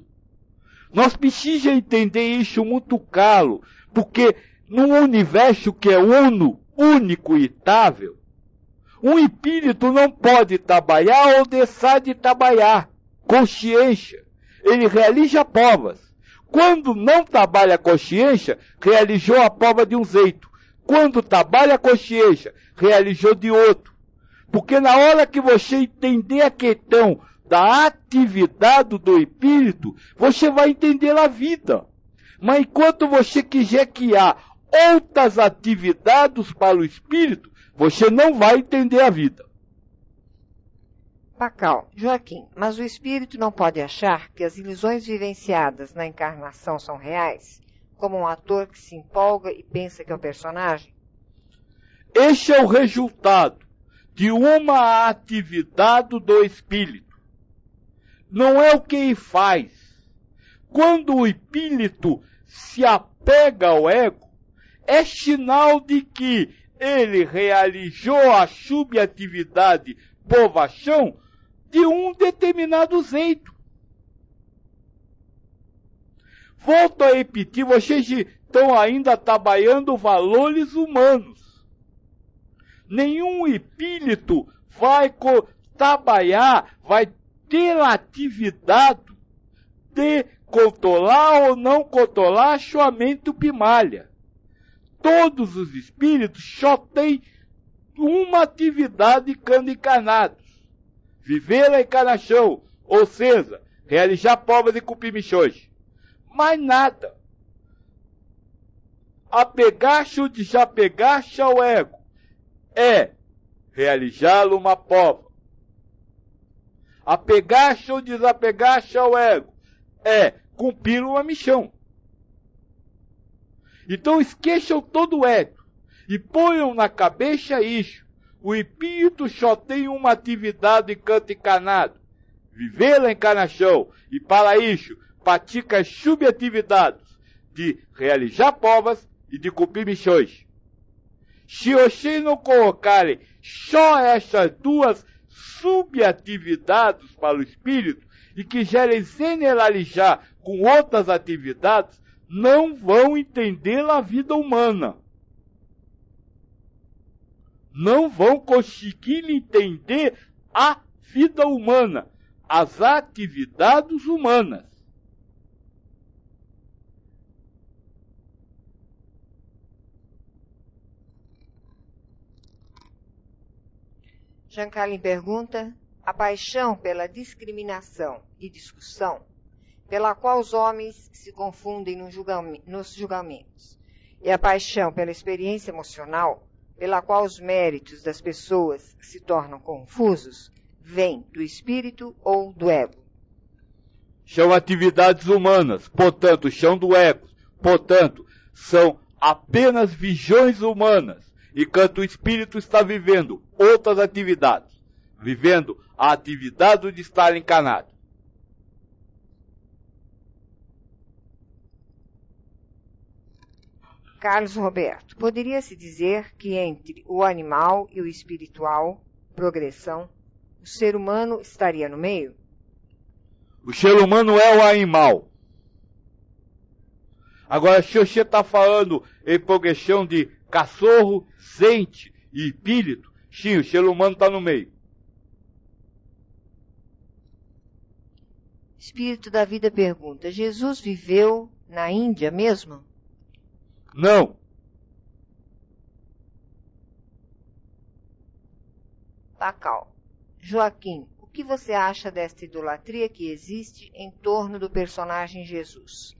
Nós precisamos entender isso muito claro, porque num universo que é único e estável, um espírito não pode trabalhar ou deixar de trabalhar. Consciência. Ele realiza provas. Quando não trabalha a consciência, realizou a prova de um jeito. Quando trabalha a consciência, realizou de outro. Porque na hora que você entender a questão da atividade do espírito, você vai entender a vida. Mas enquanto você quiser criar outras atividades para o espírito, você não vai entender a vida. Pacal, Joaquim, mas o espírito não pode achar que as ilusões vivenciadas na encarnação são reais? Como um ator que se empolga e pensa que é o personagem? Este é o resultado de uma atividade do espírito. Não é o que ele faz. Quando o espírito se apega ao ego, é sinal de que ele realizou a subatividade provação de um determinado jeito. Volto a repetir, vocês estão ainda trabalhando valores humanos. Nenhum espírito vai trabalhar, vai ter a atividade de controlar ou não controlar a sua mente primária. Todos os espíritos só têm uma atividade quando encarnados. Viver a encarnação, ou seja, realizar provas e cumprir missões. Mais nada. Apegar-se ou desapegar-se ao ego é realizar uma prova. Apegar-se ou desapegar-se ao ego é cumprir uma missão. Então esqueçam todo o ego e ponham na cabeça isso. O espírito só tem uma atividade enquanto encarnado, viver a encarnação, e para isso pratica as subatividades de realizar provas e de cumprir missões. Se vocês não colocarem só essas duas subatividades para o espírito e quiserem generalizar com outras atividades, não vão entender a vida humana. Não vão conseguir entender a vida humana, as atividades humanas. Jean Carlin pergunta: a paixão pela discriminação e discussão, pela qual os homens se confundem nos julgamentos, e a paixão pela experiência emocional, pela qual os méritos das pessoas se tornam confusos, vem do espírito ou do ego? São atividades humanas, portanto, são do ego. Portanto, são apenas visões humanas, enquanto o espírito está vivendo outras atividades, vivendo a atividade de estar encarnado. Carlos Roberto, poderia-se dizer que entre o animal e o espiritual, progressão, o ser humano estaria no meio? O ser humano é o animal. Agora, se você está falando em progressão de cachorro, gente e espírito, sim, o ser humano está no meio. Espírito da Vida pergunta, Jesus viveu na Índia mesmo? Não. Bacal. Joaquim, o que você acha desta idolatria que existe em torno do personagem Jesus?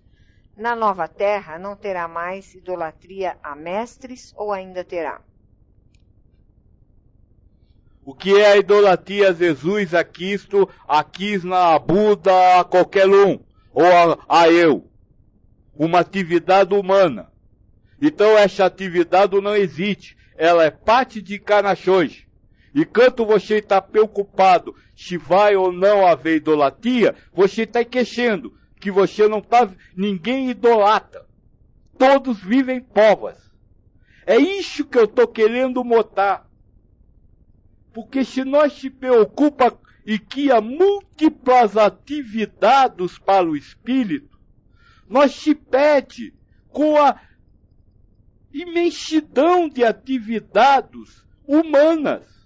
Na Nova Terra não terá mais idolatria a mestres ou ainda terá? O que é a idolatria a Jesus, a Cristo, a Krishna, a Buda, a qualquer um, ou a eu? Uma atividade humana. Então essa atividade não existe, ela é parte de encarnações. E quando você está preocupado se vai ou não haver idolatria, você está queixando que você não está, ninguém idolatra. Todos vivem povas. É isso que eu estou querendo mostrar. Porque se nós se preocupa e que há múltiplas atividades para o espírito, nós se pede com a imensidão de atividades humanas.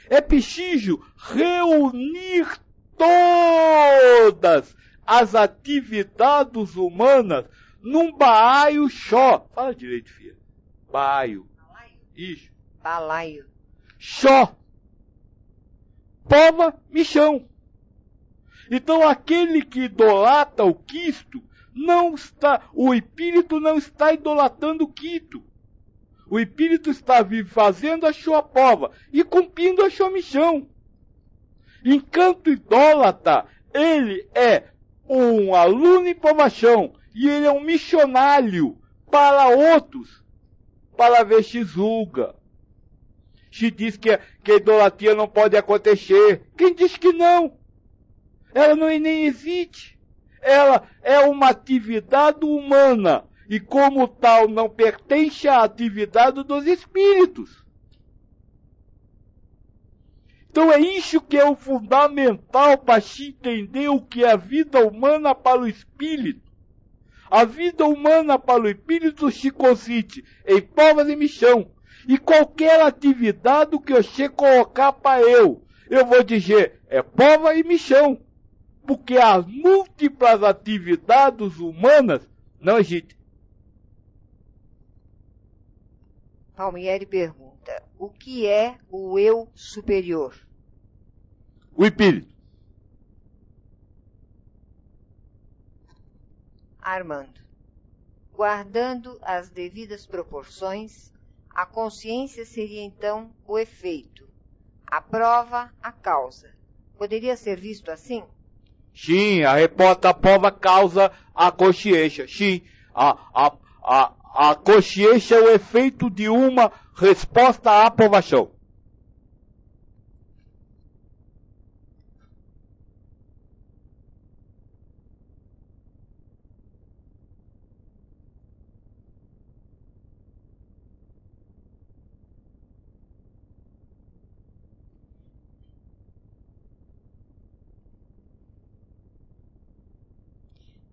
É preciso reunir todas as atividades humanas num balaio só. Fala direito, filha. Balaio. Isso. Balaio. Só. Pova, michão. Então aquele que idolatra o Cristo, o espírito não está idolatrando o Cristo. O espírito está fazendo a sua prova e cumprindo a sua missão. Enquanto idólatra, ele é um aluno em provação e ele é um missionário para outros, para ver se julga. Se diz que a idolatria não pode acontecer. Quem diz que não? Ela não nem existe. Ela é uma atividade humana. E como tal não pertence à atividade dos espíritos. Então é isso que é o fundamental para se entender o que é a vida humana para o espírito. A vida humana para o espírito se consiste em provas e missão. E qualquer atividade que você colocar para eu vou dizer, é prova e missão. Porque as múltiplas atividades humanas não existem. Palmieri pergunta, o que é o eu superior? O espírito. Armando, guardando as devidas proporções, a consciência seria então o efeito, a prova, a causa. Poderia ser visto assim? Sim, a repórter prova causa a consciência. Sim, a consciência é o efeito de uma resposta à aprovação.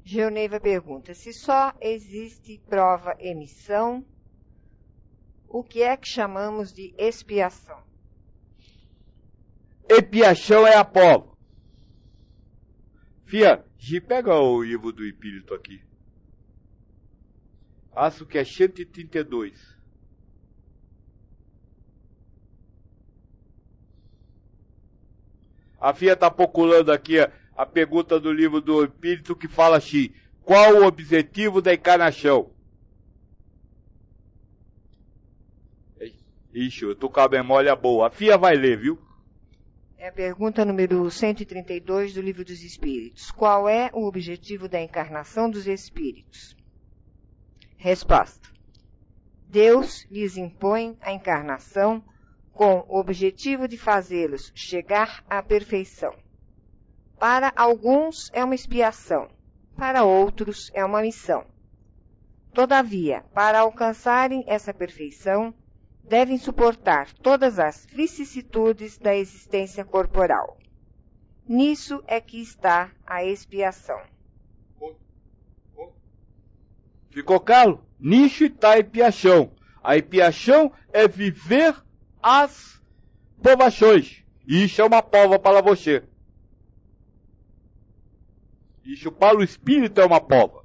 Geoneiva pergunta, se só existe prova-emissão, o que é que chamamos de expiação? Expiação é a prova. Fia, pega o livro do Espírito aqui. Acho que é 132. A Fia está procurando aqui a pergunta do livro do Espírito que fala assim, qual o objetivo da encarnação? Ixi, eu tô com a memória boa. A Fia vai ler, viu? É a pergunta número 132 do Livro dos Espíritos. Qual é o objetivo da encarnação dos espíritos? Resposta. Deus lhes impõe a encarnação com o objetivo de fazê-los chegar à perfeição. Para alguns é uma expiação, para outros é uma missão. Todavia, para alcançarem essa perfeição, devem suportar todas as vicissitudes da existência corporal. Nisso é que está a expiação. Ficou claro? Nisso está a expiação. A expiação é viver as provações. E isso é uma prova para você. Isso para o espírito é uma pova.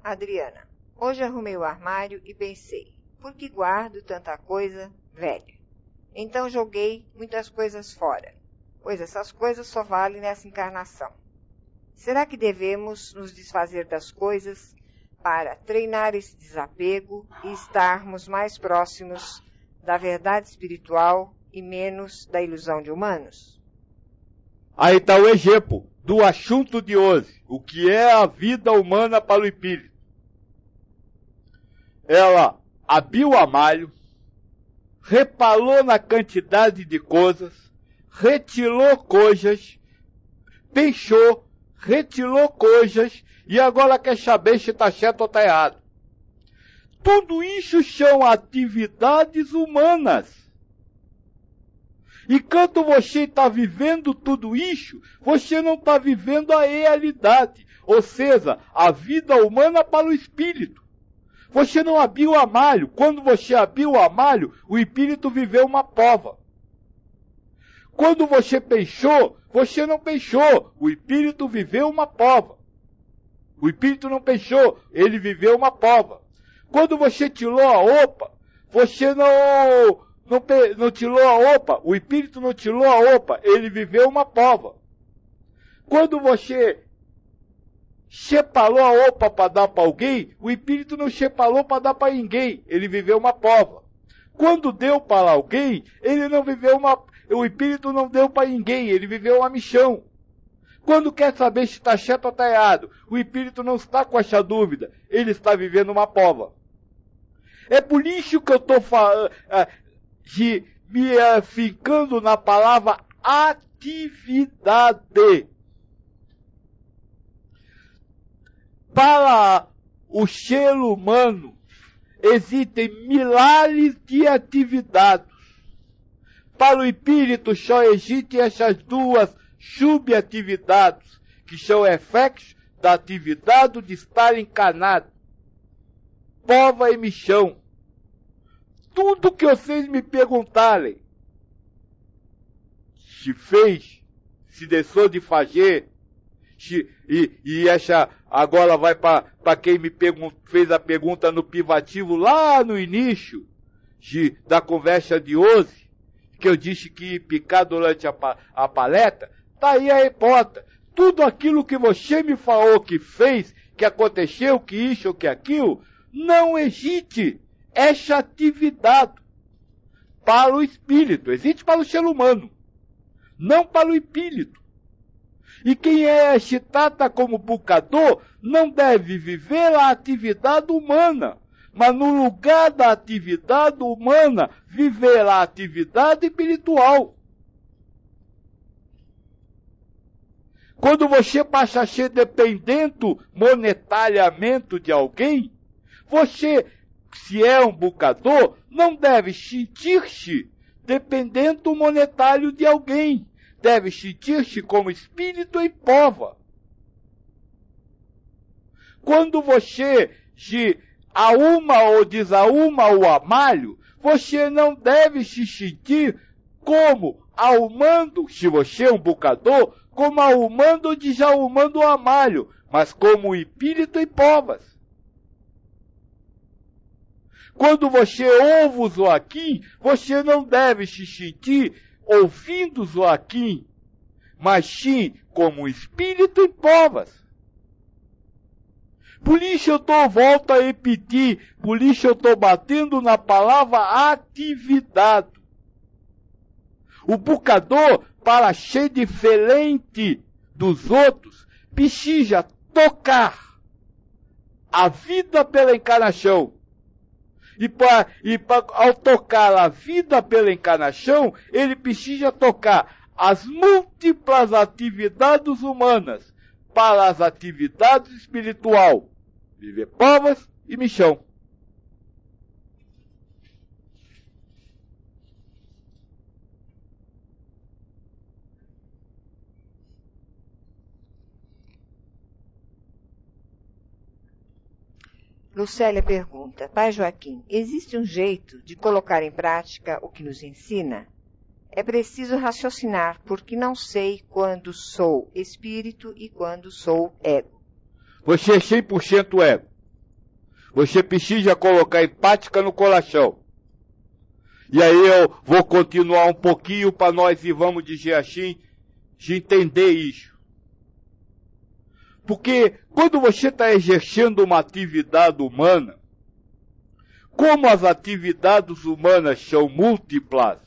Adriana, hoje arrumei o armário e pensei, por que guardo tanta coisa velha? Então joguei muitas coisas fora, pois essas coisas só valem nessa encarnação. Será que devemos nos desfazer das coisas para treinar esse desapego e estarmos mais próximos da verdade espiritual e menos da ilusão de humanos? Aí está o exemplo do assunto de hoje. O que é a vida humana para o espírito? Ela abriu o armário, reparou na quantidade de coisas, retirou coisas, pensou, retirou coisas e agora quer saber se está certo ou está errado. Tudo isso são atividades humanas. E quando você está vivendo tudo isso, você não está vivendo a realidade, ou seja, a vida humana para o espírito. Você não abriu o armário. Quando você abriu o armário, o espírito viveu uma prova. Quando você pensou, você não pensou. O espírito viveu uma prova. O espírito não pensou, ele viveu uma prova. Quando você tirou a roupa, você não tirou a roupa. O espírito não tirou a roupa, ele viveu uma prova. Quando você separou a roupa para dar para alguém, o espírito não separou para dar para ninguém, ele viveu uma prova. Quando deu para alguém, ele não viveu o espírito não deu para ninguém, ele viveu uma missão. Quando quer saber se está certo ou está errado, o espírito não está com essa dúvida, ele está vivendo uma prova. É por isso que eu estou me ficando na palavra atividade. Para o ser humano, existem milhares de atividades. Para o espírito, só existem essas duas subatividades, que são efeitos da atividade de estar encarnado. Prova e missão. Tudo que vocês me perguntarem, se fez, se deixou de fazer, e essa agora vai para quem me fez a pergunta no privativo lá no início da conversa de hoje, que eu disse que ia picar durante a palestra, tá aí a resposta. Tudo aquilo que você me falou que fez, que aconteceu, que isso ou que aquilo, não existe essa atividade para o espírito, existe para o ser humano, não para o espírito. E quem é excitado como pecador não deve viver a atividade humana, mas no lugar da atividade humana, viver a atividade espiritual. Quando você passa a ser dependente monetariamente de alguém, você, se é um pecador, não deve sentir-se dependente monetário de alguém. Deve sentir-se como espírito em prova. Quando você se arruma ou desarruma o armário, você não deve se sentir como arrumando, se você é um pecador, como arrumando ou desarrumando o armário, mas como espírito em provas. Quando você ouve o Joaquim, você não deve se sentir ouvindo Joaquim, mas sim como espírito em provas. Por isso eu volto a repetir, por isso eu estou batendo na palavra atividade. O pecador, para ser diferente dos outros, precisa tocar a vida pela encarnação. Ao tocar a vida pela encarnação, ele precisa tocar as múltiplas atividades humanas para as atividades espirituais, viver provas e missão. Lucélia pergunta, Pai Joaquim, existe um jeito de colocar em prática o que nos ensina? É preciso raciocinar, porque não sei quando sou espírito e quando sou ego. Você é 100% ego. Você precisa colocar em prática no coração. E aí eu vou continuar um pouquinho para nós e vamos dizer assim, de entender isso. Porque quando você está exercendo uma atividade humana, como as atividades humanas são múltiplas,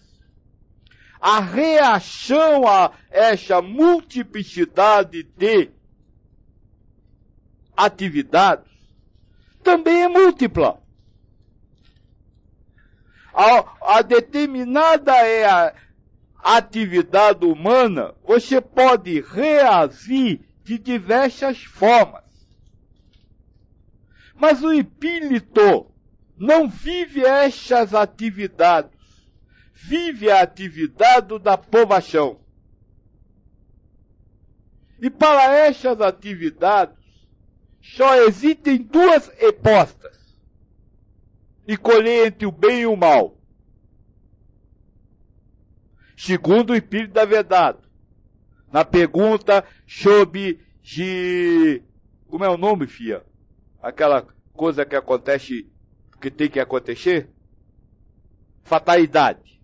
a reação a essa multiplicidade de atividades também é múltipla. A determinada a atividade humana, você pode reagir de diversas formas. Mas o espírito não vive essas atividades. Vive a atividade da provação. E para essas atividades, só existem duas hipóteses. Escolher entre o bem e o mal. Segundo o Espírito da Verdade. Na pergunta sobre como é o nome, filha? Aquela coisa que acontece, que tem que acontecer? Fatalidade.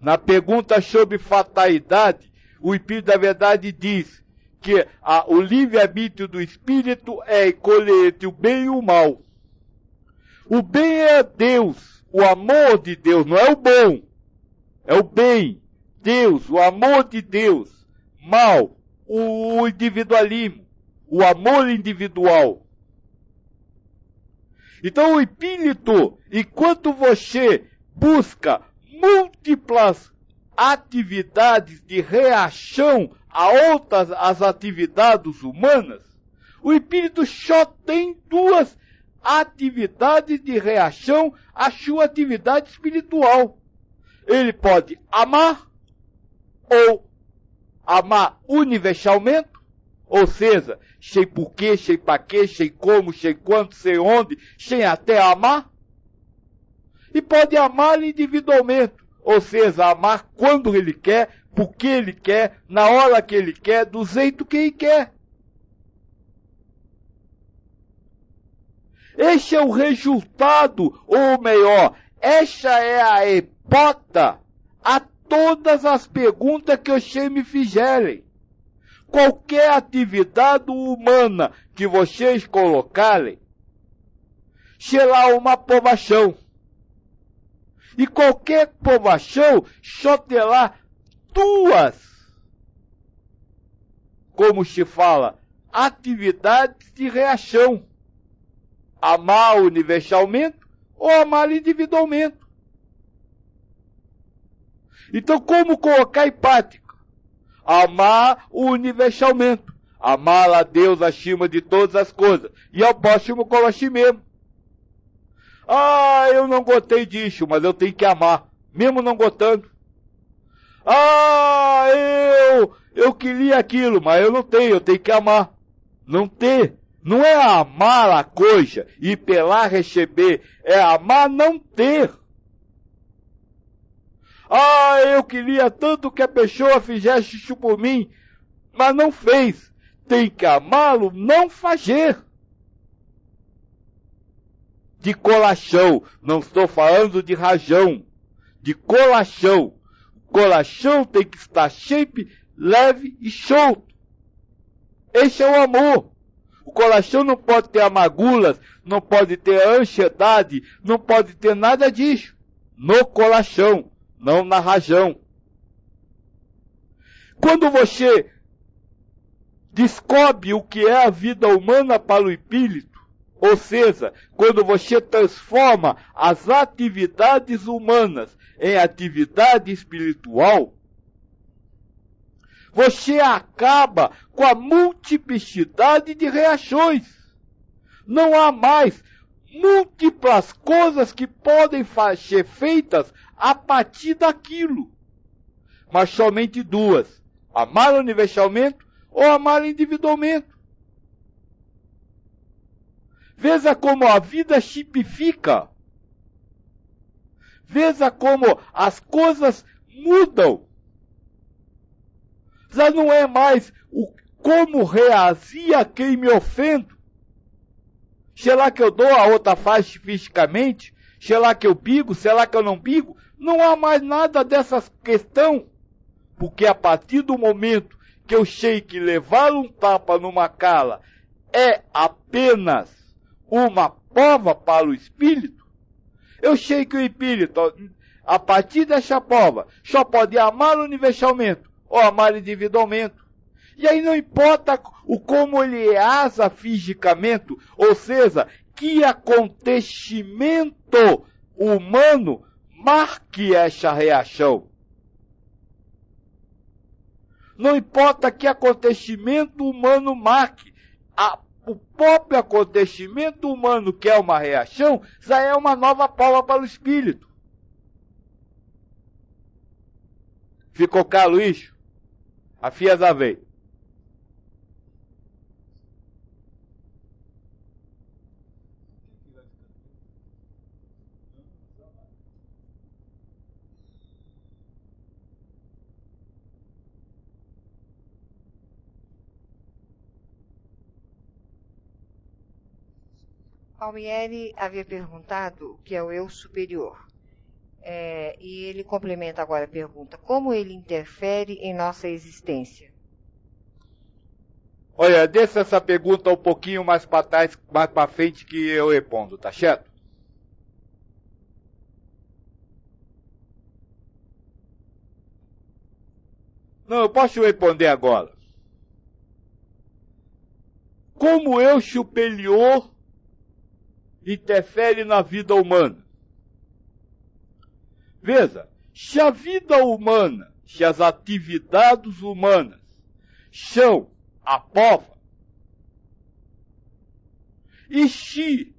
Na pergunta sobre fatalidade, o Espírito da Verdade diz que o livre-arbítrio do Espírito é escolher entre o bem e o mal. O bem é Deus, o amor de Deus, não é o bom. É o bem, Deus, o amor de Deus. Mal, o individualismo, o amor individual. Então o espírito, enquanto você busca múltiplas atividades de reação a outras as atividades humanas, o espírito só tem duas atividades de reação à sua atividade espiritual. Ele pode amar ou amar universalmente, ou seja, sem porquê, sem para quê, sem como, sem quanto, sem onde, sem até amar. E pode amar individualmente, ou seja, amar quando ele quer, porque ele quer, na hora que ele quer, do jeito que ele quer. Este é o resultado, ou melhor, esta é a hipótese a todas as perguntas que vocês me fizerem. Qualquer atividade humana que vocês colocarem, será uma provação. E qualquer provação só terá duas, como se fala, atividades de reação. Amar universalmente ou amar individualmente. Então, como colocar em prática? Amar universalmente. Amar a Deus acima de todas as coisas. E ao próximo como a si mesmo. Ah, eu não gostei disso, mas eu tenho que amar, mesmo não gostando. Ah, eu queria aquilo, mas eu não tenho, eu tenho que amar. Não ter. Não é amar a coisa e pela receber, é amar não ter. Ah, eu queria tanto que a pessoa fizesse isso por mim, mas não fez. Tem que amá-lo, não fazer. De coração, não estou falando de rajão, de coração. O coração tem que estar sempre leve e solto. Esse é o amor. O coração não pode ter amarguras, não pode ter ansiedade, não pode ter nada disso. No coração, não na razão. Quando você descobre o que é a vida humana para o espírito, ou seja, quando você transforma as atividades humanas em atividade espiritual, você acaba com a multiplicidade de reações. Não há mais múltiplas coisas que podem ser feitas a partir daquilo. Mas somente duas. Amar universalmente ou amar individualmente. Veja como a vida tipifica. Veja como as coisas mudam. Já não é mais o como reagir a quem me ofendo. Será que eu dou a outra face fisicamente? Será que eu bigo? Será que eu não bigo? Não há mais nada dessas questões. Porque a partir do momento que eu sei que levar um tapa numa cara é apenas uma prova para o espírito, eu sei que o espírito, a partir dessa prova, só pode amar universalmente ou amar individualmente. E aí não importa o como ele asa fisicamente, ou seja, que acontecimento humano marque essa reação. Não importa que acontecimento humano marque, o próprio acontecimento humano, que é uma reação, já é uma nova prova para o espírito. Ficou claro isso? A FIA já veio. Palmieri havia perguntado o que é o eu superior. E ele complementa agora a pergunta: como ele interfere em nossa existência? Olha, deixa essa pergunta um pouquinho mais para trás, mais para frente, que eu respondo, tá certo? Não, eu posso responder agora. Como eu superior interfere na vida humana? Veja, se a vida humana, se as atividades humanas são a prova, e se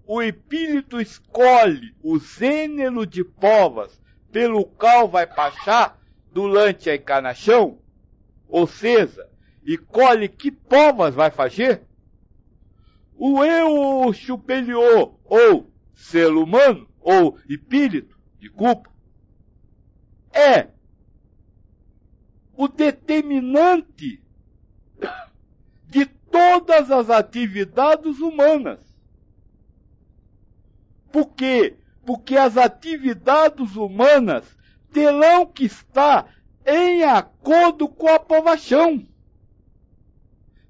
o espírito escolhe o gênero de provas pelo qual vai passar durante a encarnação, ou seja, escolhe que provas vai fazer, o eu superior, ou ser humano, ou espírito, de culpa, é o determinante de todas as atividades humanas. Por quê? Porque as atividades humanas terão que estar em acordo com a aprovação.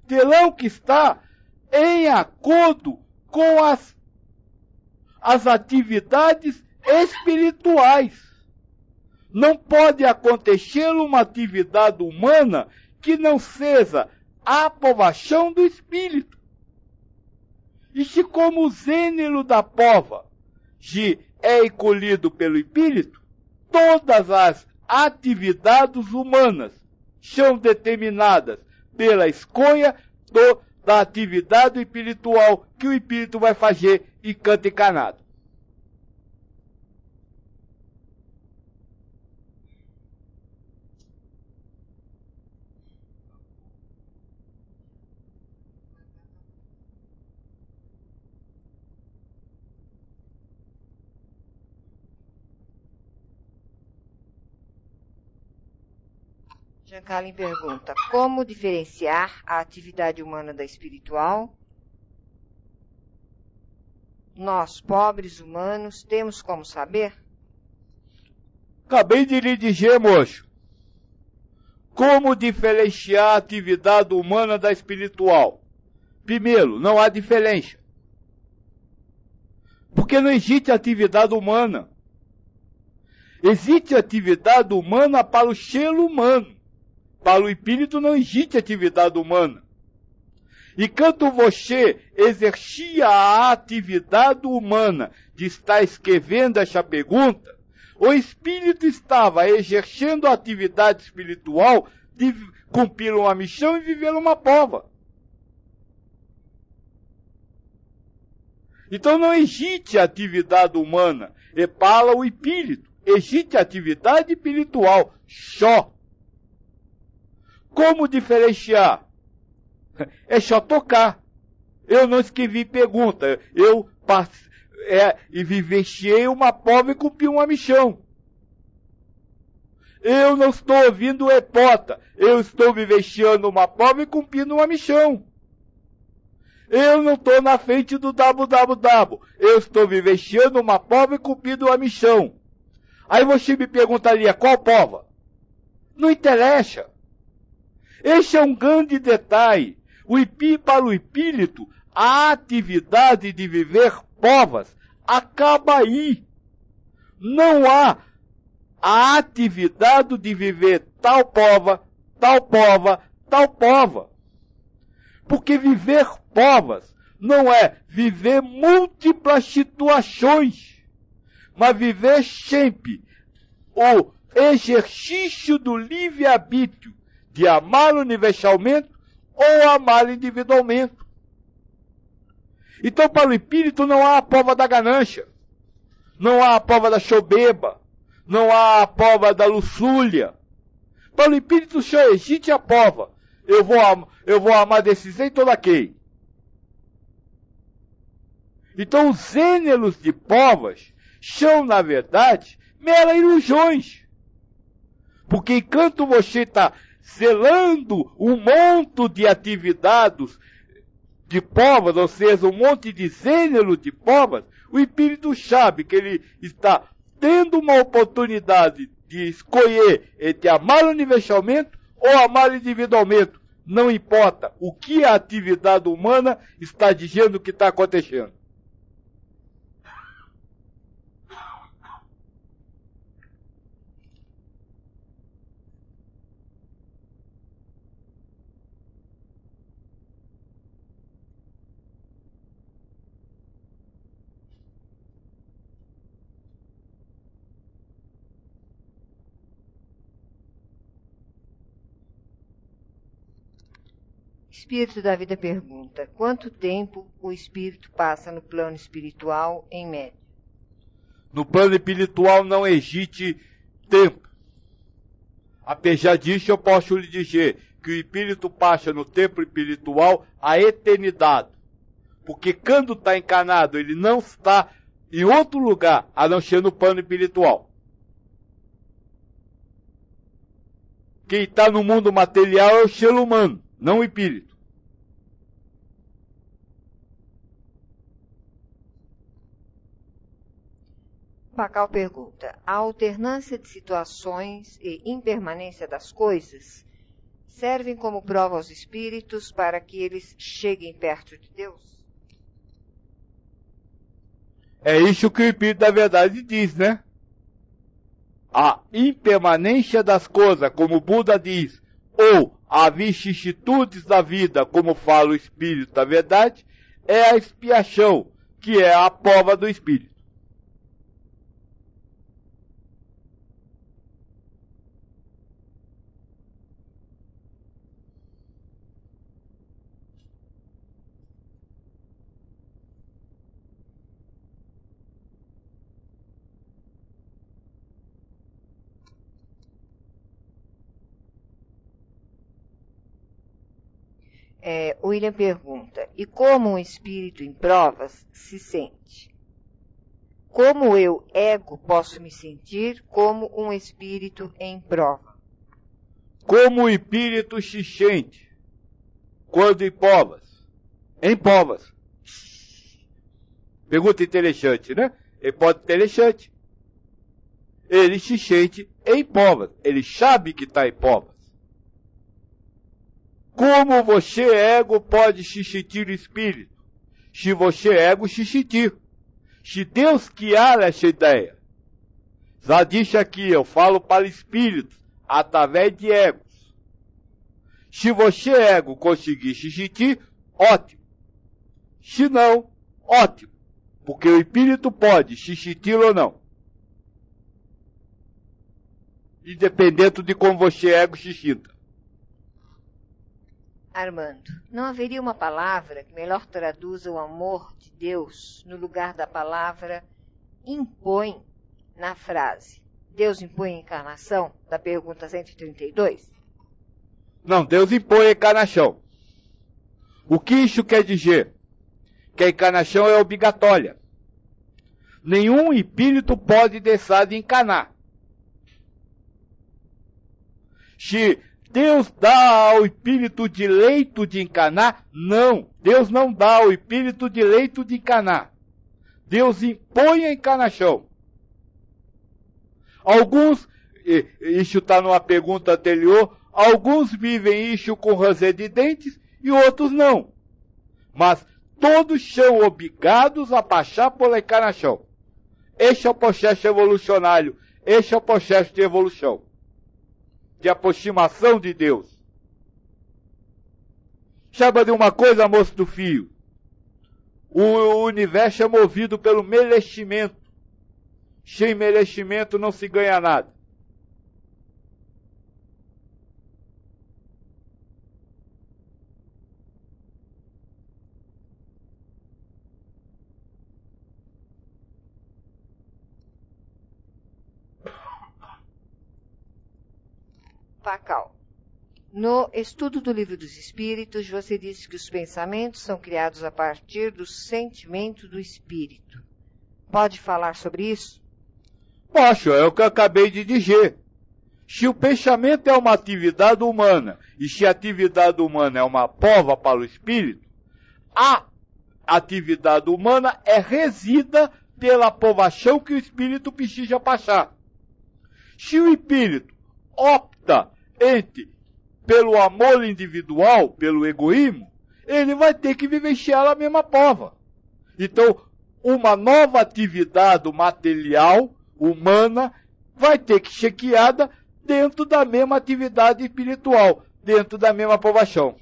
Terão que estar em acordo com as atividades espirituais. Não pode acontecer uma atividade humana que não seja a aprovação do espírito. E se como o gênero da prova é escolhido pelo espírito, todas as atividades humanas são determinadas pela escolha da atividade espiritual que o espírito vai fazer em canto encarnado. Jean Carlin pergunta: como diferenciar a atividade humana da espiritual? Nós, pobres humanos, temos como saber? Acabei de lhe dizer, moço. Como diferenciar a atividade humana da espiritual? Primeiro, não há diferença. Porque não existe atividade humana. Existe atividade humana para o ser humano. Para o espírito não existe atividade humana. E quando você exercia a atividade humana de estar escrevendo essa pergunta, o espírito estava exercendo a atividade espiritual de cumprir uma missão e viver uma prova. Então não existe atividade humana, é para o espírito. Existe atividade espiritual só. Como diferenciar? É só tocar. Eu não escrevi pergunta. E vivenciei uma prova e cumpri uma missão. Eu não estou ouvindo hipótese. Eu estou vivenciando uma prova e cumprindo uma missão. Eu não estou na frente do www. Eu estou vivenciando uma prova e cumprindo uma missão. Aí você me perguntaria, qual prova? Não interessa. Este é um grande detalhe. Para o espírito, a atividade de viver provas acaba aí. Não há a atividade de viver tal prova, tal prova, tal prova. Porque viver provas não é viver múltiplas situações, mas viver sempre o exercício do livre-arbítrio de amar universalmente ou amar individualmente. Então, para o espírito não há a prova da ganância, não há a prova da soberba, não há a prova da luxúria. Para o espírito só existe a prova. Eu vou amar desse jeito ou daquele. Então, os gêneros de provas são, na verdade, meras ilusões. Porque enquanto você está selando um monte de atividades de provas, ou seja, um monte de gêneros de provas, o espírito sabe que ele está tendo uma oportunidade de escolher entre amar universalmente ou amar individualmente. Não importa o que a atividade humana está dizendo que está acontecendo. Espírito da Vida pergunta: quanto tempo o espírito passa no plano espiritual, em média? No plano espiritual não existe tempo. Apesar disso, eu posso lhe dizer que o espírito passa no tempo espiritual a eternidade. Porque quando está encarnado, ele não está em outro lugar, a não ser no plano espiritual. Quem está no mundo material é o ser humano, não o espírito. Bacal pergunta: a alternância de situações e impermanência das coisas servem como prova aos espíritos para que eles cheguem perto de Deus? É isso que o Espírito da Verdade diz, né? A impermanência das coisas, como o Buda diz, ou as vicissitudes da vida, como fala o Espírito da Verdade, é a expiação, que é a prova do Espírito. William pergunta: e como um espírito em provas se sente? Como eu, ego, posso me sentir como um espírito em prova? Como o espírito se sente quando em provas? Em provas. Pergunta interessante, né? Ele pode ser interessante. Ele se sente em provas. Ele sabe que está em provas. Como você, ego, pode se sentir espírito? Se você, ego, se sentir. Se Deus criar essa ideia. Já disse aqui, eu falo para espíritos, através de egos. Se você, ego, conseguir se sentir, ótimo. Se não, ótimo. Porque o espírito pode se sentir ou não. Independente de como você, ego, se sinta. Armando: não haveria uma palavra que melhor traduza o amor de Deus no lugar da palavra impõe na frase Deus impõe a encarnação, da pergunta 132? Não, Deus impõe a encarnação. O que isso quer dizer? que a encarnação é obrigatória. Nenhum espírito pode deixar de encarnar. Se Deus dá ao espírito direito de encarnar, não. Deus não dá ao espírito direito de encarnar. Deus impõe a encarnação. Alguns, isso está numa pergunta anterior, alguns vivem isso com ranger de dentes e outros não. Mas todos são obrigados a passar pela encarnação. Este é o processo evolucionário, este é o processo de evolução, de aproximação de Deus. Saiba de uma coisa, moço do fio, o universo é movido pelo merecimento. Sem merecimento não se ganha nada. Pacal, no estudo do Livro dos Espíritos, você disse que os pensamentos são criados a partir do sentimento do espírito. Pode falar sobre isso? Posso, é o que eu acabei de dizer. Se o pensamento é uma atividade humana, e se a atividade humana é uma prova para o espírito, a atividade humana é resida pela aprovação que o espírito precisa passar. Se o espírito opta pelo amor individual, pelo egoísmo, ele vai ter que vivenciar a mesma prova. Então, uma nova atividade material, humana, vai ter que ser criada dentro da mesma atividade espiritual, dentro da mesma aprovação.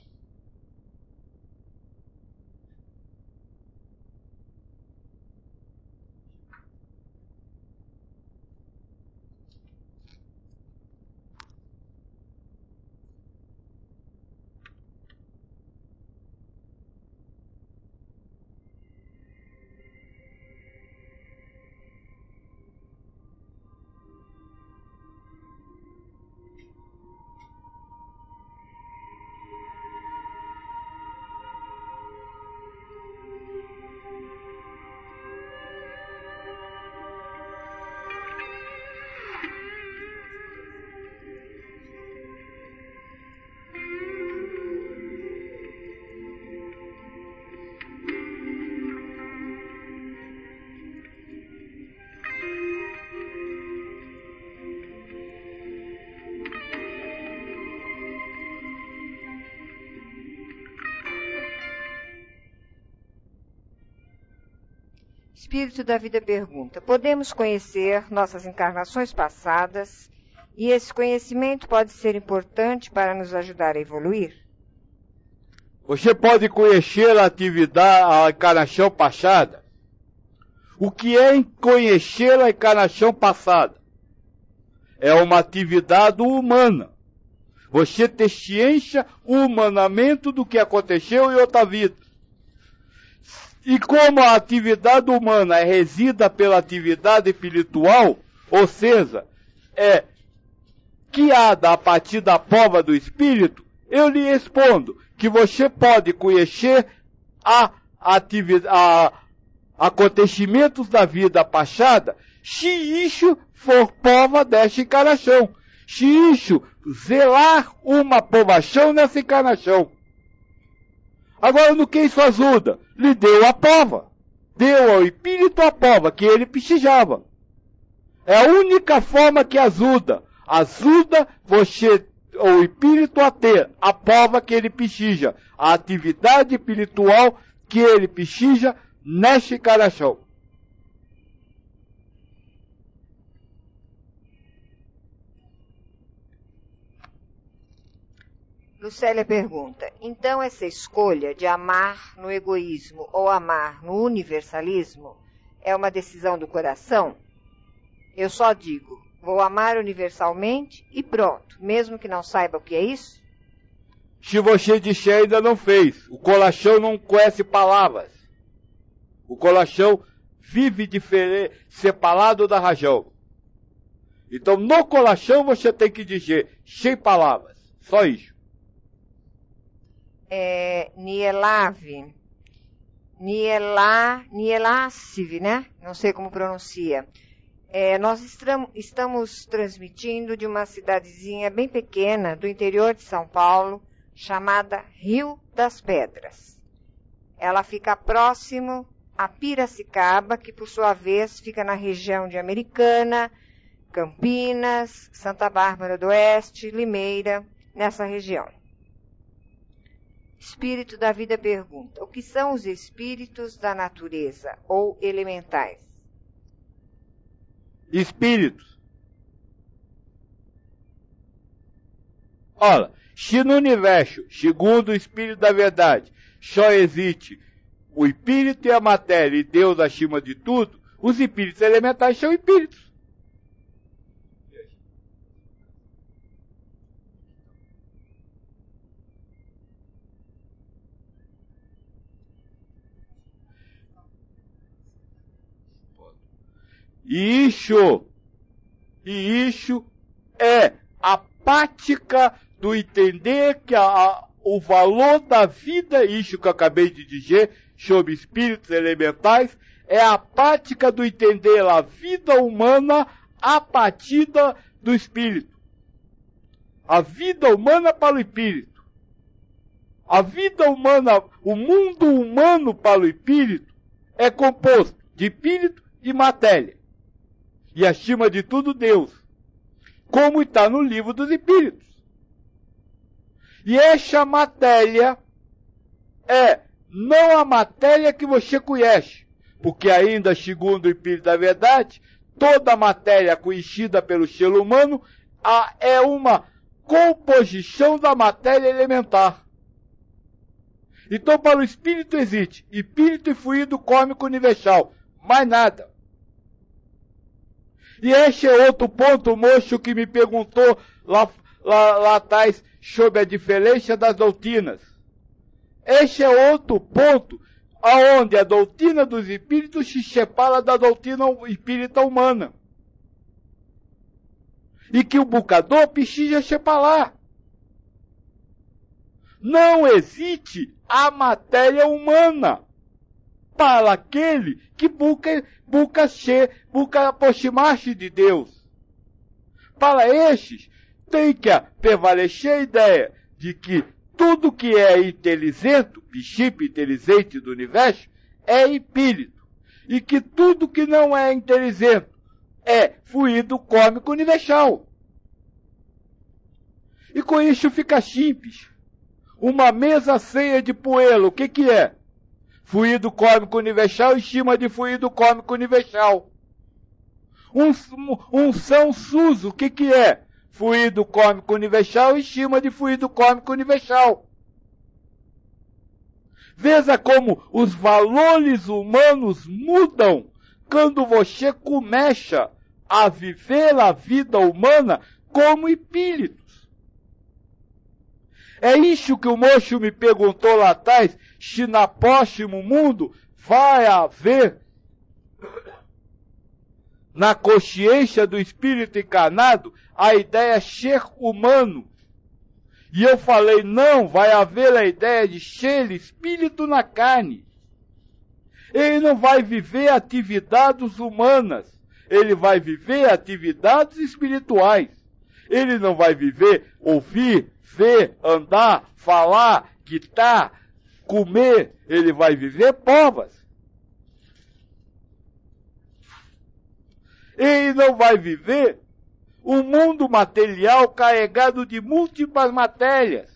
Espírito da Vida pergunta, podemos conhecer nossas encarnações passadas e esse conhecimento pode ser importante para nos ajudar a evoluir? Você pode conhecer a encarnação passada. O que é conhecer a encarnação passada? É uma atividade humana. Você ter ciência humanamente do que aconteceu em outra vida. E como a atividade humana é resida pela atividade espiritual, ou seja, é criada a partir da prova do espírito, eu lhe respondo que você pode conhecer acontecimentos da vida passada, se isso for prova desta encarnação, se isso zelar uma aprovação nessa encarnação. Agora, no que isso ajuda? Lhe deu a prova. Deu ao espírito a prova que ele precisava. É a única forma que ajuda. Ajuda você, o espírito, a ter a prova que ele precisa. A atividade espiritual que ele precisa nesta encarnação. Lucélia pergunta, então essa escolha de amar no egoísmo ou amar no universalismo é uma decisão do coração? Eu só digo, vou amar universalmente e pronto, mesmo que não saiba o que é isso? Se você disser, ainda não fez. O coração não conhece palavras. O coração vive diferente, separado da razão. Então, no coração você tem que dizer, sem palavras, só isso. Nielave, Nielassiv, né? Não sei como pronuncia. Nós estamos transmitindo de uma cidadezinha bem pequena do interior de São Paulo, chamada Rio das Pedras. Ela fica próximo a Piracicaba, que por sua vez fica na região de Americana, Campinas, Santa Bárbara do Oeste, Limeira, nessa região. Espírito da Vida pergunta: o que são os espíritos da natureza ou elementais? Espíritos. Olha, se no universo, segundo o Espírito da Verdade, só existe o espírito e a matéria e Deus acima de tudo, os espíritos elementais são espíritos. E isso é a prática do entender que o valor da vida, isso que eu acabei de dizer, sobre espíritos elementais, é a prática do entender a vida humana a partir do espírito. A vida humana para o espírito. A vida humana, o mundo humano para o espírito é composto de espírito e matéria. E acima de tudo Deus, como está no livro dos Espíritos. E essa matéria é não a matéria que você conhece, porque ainda, segundo o Espírito da Verdade, toda a matéria conhecida pelo ser humano é uma composição da matéria elementar. Então, para o Espírito existe Espírito e fluido cósmico universal, mais nada. E este é outro ponto, o moço que me perguntou lá atrás sobre a diferença das doutrinas. Este é outro ponto, aonde a doutrina dos espíritos se separa da doutrina espírita humana. E que o buscador precisa separar. Não existe a matéria humana para aquele que busca aproximar-se de Deus. Para estes, tem que prevalecer a ideia de que tudo que é inteligente, o princípio inteligente do universo, é espírito. E que tudo que não é inteligente é fluido cósmico universal. E com isso fica simples. Uma mesa cheia de poeira, o que é? Fluido cósmico universal em cima de fluido cósmico universal. Um São Suso, o que é? Fluido cósmico universal em cima de fluido cósmico universal. Veja como os valores humanos mudam quando você começa a viver a vida humana como espíritos. É isso que o moço me perguntou lá atrás, se no próximo mundo vai haver, na consciência do espírito encarnado, a ideia ser humano. E eu falei, não, vai haver a ideia de ser espírito na carne. Ele não vai viver atividades humanas, ele vai viver atividades espirituais. Ele não vai viver, ouvir, ver, andar, falar, gritar, comer, ele vai viver provas. Ele não vai viver um mundo material carregado de múltiplas matérias,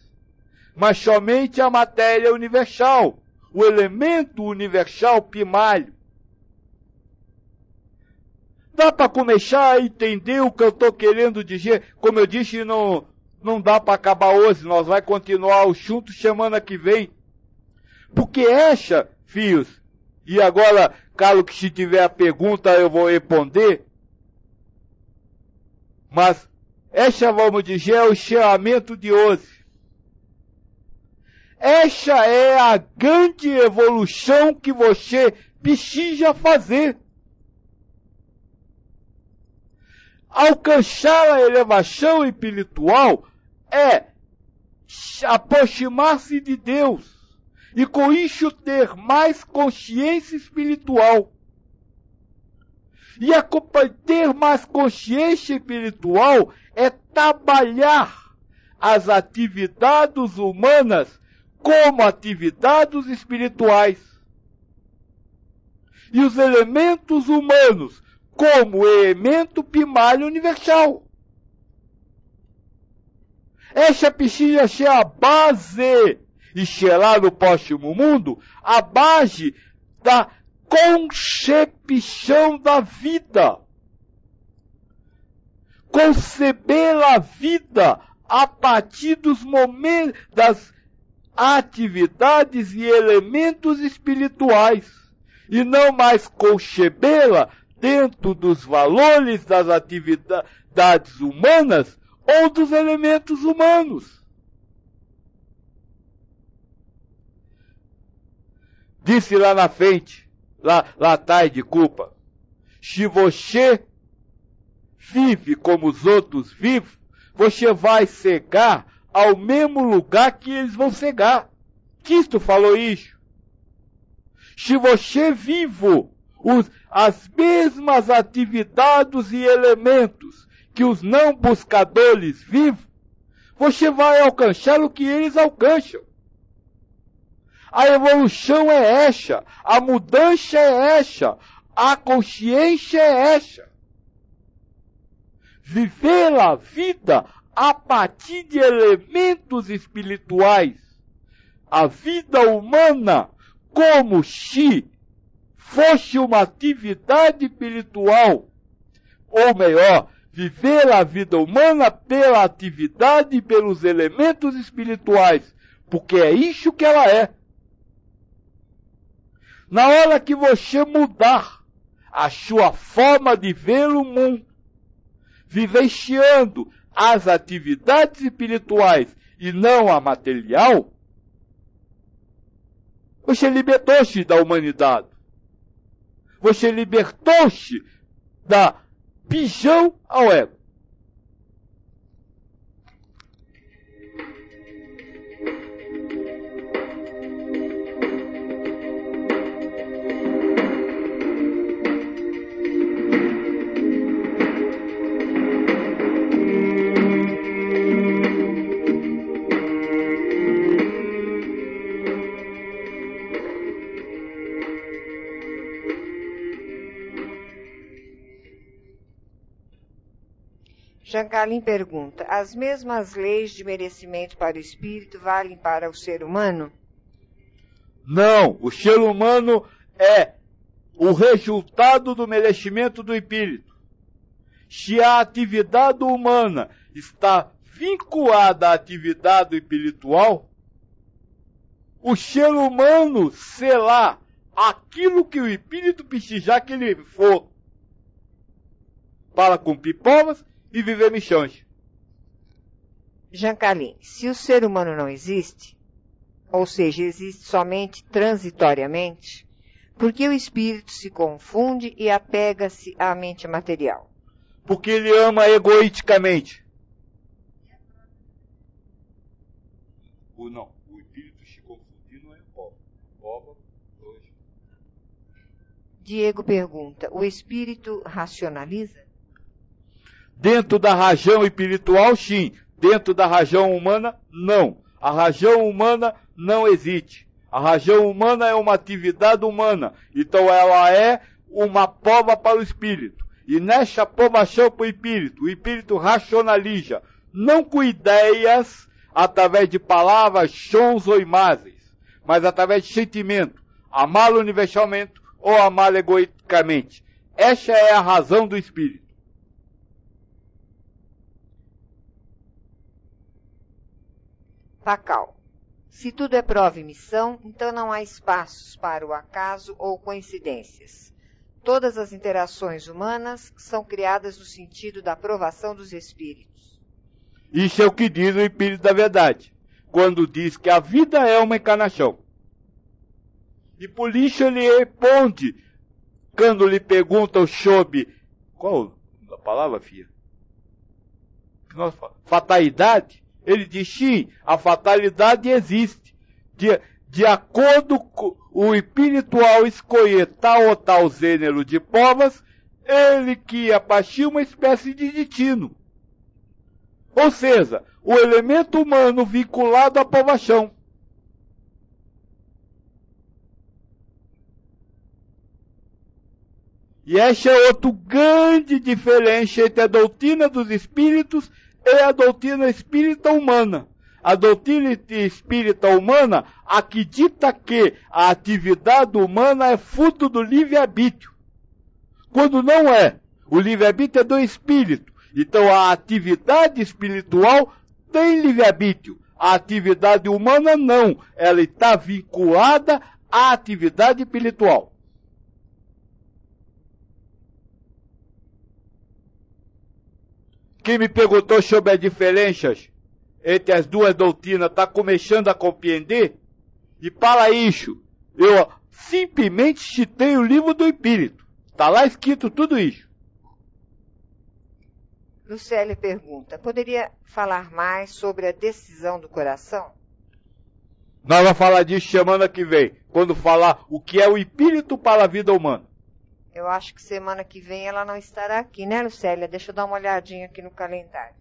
mas somente a matéria universal, o elemento universal primário. Dá para começar a entender o que eu estou querendo dizer? Como eu disse, não dá para acabar hoje, nós vamos continuar o assunto semana que vem. Porque essa, filhos, e agora, Carlos, que se tiver a pergunta eu vou responder, mas essa, vamos dizer, é o encerramento de hoje. Essa é a grande evolução que você precisa fazer. Alcançar a elevação espiritual é aproximar-se de Deus. e com isso ter mais consciência espiritual. E ter mais consciência espiritual é trabalhar as atividades humanas como atividades espirituais. E os elementos humanos como elemento primário universal. Esta precisa ser a base, e será no próximo mundo, a base da concepção da vida. Conceber a vida a partir dos momentos, das atividades e elementos espirituais, e não mais concebê-la dentro dos valores das atividades humanas ou dos elementos humanos. Disse lá na frente, lá atrás de culpa, se você vive como os outros vivem, você vai chegar ao mesmo lugar que eles vão chegar. Cristo falou isso. Se você vive as mesmas atividades e elementos que os não buscadores vivem, você vai alcançar o que eles alcançam. A evolução é essa, a mudança é essa, a consciência é essa. Viver a vida a partir de elementos espirituais. A vida humana como se fosse uma atividade espiritual. Ou melhor, viver a vida humana pela atividade e pelos elementos espirituais. Porque é isso que ela é. Na hora que você mudar a sua forma de ver o mundo, vivenciando as atividades espirituais e não a material, você libertou-se da humanidade. Você libertou-se da prisão ao ego. Jean Carlin pergunta, as mesmas leis de merecimento para o espírito valem para o ser humano? Não, o ser humano é o resultado do merecimento do espírito. Se a atividade humana está vinculada à atividade espiritual, o ser humano será aquilo que o espírito precisar que ele for para cumprir provas e viver missões. Jean Carlin, se o ser humano não existe, ou seja, existe somente transitoriamente, por que o espírito se confunde e apega-se à mente material? Porque ele ama egoisticamente. O espírito se confundir não é pobre. Diego pergunta, o espírito racionaliza? Dentro da região espiritual, sim. Dentro da região humana, não. A região humana não existe. A região humana é uma atividade humana. Então ela é uma prova para o espírito. E nessa provação para o espírito racionaliza. Não com ideias, através de palavras, sons ou imagens, mas através de sentimento. Amá-lo universalmente ou amá-lo egoisticamente. Essa é a razão do espírito. Pacal. Se tudo é prova e missão, então não há espaços para o acaso ou coincidências. Todas as interações humanas são criadas no sentido da aprovação dos espíritos. Isso é o que diz o Espírito da Verdade, quando diz que a vida é uma encarnação. E por isso ele responde, quando lhe perguntam sobre, qual a palavra, filha? Fatalidade. Ele diz, sim, a fatalidade existe. de acordo com o espiritual escolher tal ou tal gênero de povas, ele cria a partir uma espécie de destino. Ou seja, o elemento humano vinculado à povação. E essa é outra grande diferença entre a doutrina dos espíritos e a doutrina espírita humana. A doutrina espírita humana acredita que a atividade humana é fruto do livre-arbítrio, quando não é. O livre-arbítrio é do espírito. Então a atividade espiritual tem livre-arbítrio. A atividade humana não. Ela está vinculada à atividade espiritual. Quem me perguntou sobre as diferenças entre as duas doutrinas está começando a compreender? E para isso, eu simplesmente citei o livro do Espírito. Está lá escrito tudo isso. Lucélio pergunta, poderia falar mais sobre a decisão do coração? Nós vamos falar disso semana que vem, quando falar o que é o Espírito para a vida humana. Eu acho que semana que vem ela não estará aqui, né, Lucélia? Deixa eu dar uma olhadinha aqui no calendário.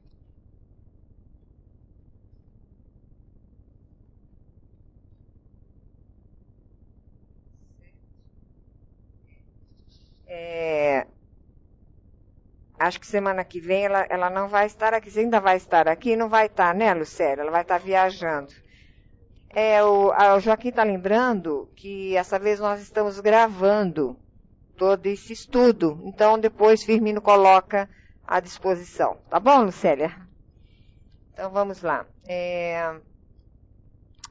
Acho que semana que vem ela não vai estar aqui. Você ainda vai estar aqui? Não vai estar, né, Lucélia? Ela vai estar viajando. O Joaquim está lembrando que essa vez nós estamos gravando todo esse estudo. Então, depois Firmino coloca à disposição. Tá bom, Lucélia? Então, vamos lá.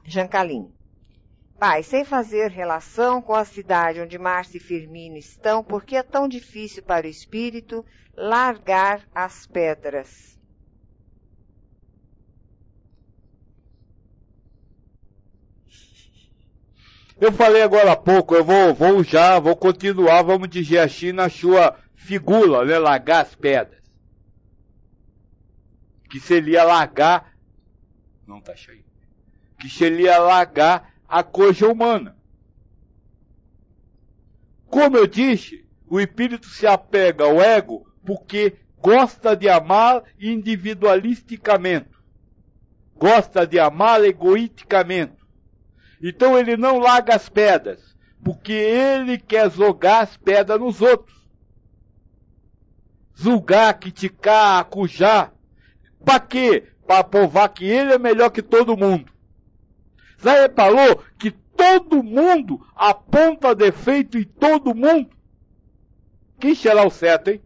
Jancalim. Pai, sem fazer relação com a cidade onde Márcia e Firmino estão, por que é tão difícil para o espírito largar as pedras? Eu falei agora há pouco, eu vou continuar, vamos dizer assim, na sua figura, né, largar as pedras. Que seria largar, não tá cheio, que seria largar a coisa humana. Como eu disse, o espírito se apega ao ego porque gosta de amar individualisticamente, gosta de amar egoisticamente. Então ele não larga as pedras, porque ele quer jogar as pedras nos outros. Julgar, criticar, acujar. Para quê? Para provar que ele é melhor que todo mundo. Já reparou que todo mundo aponta defeito em todo mundo? Quem será o certo, hein?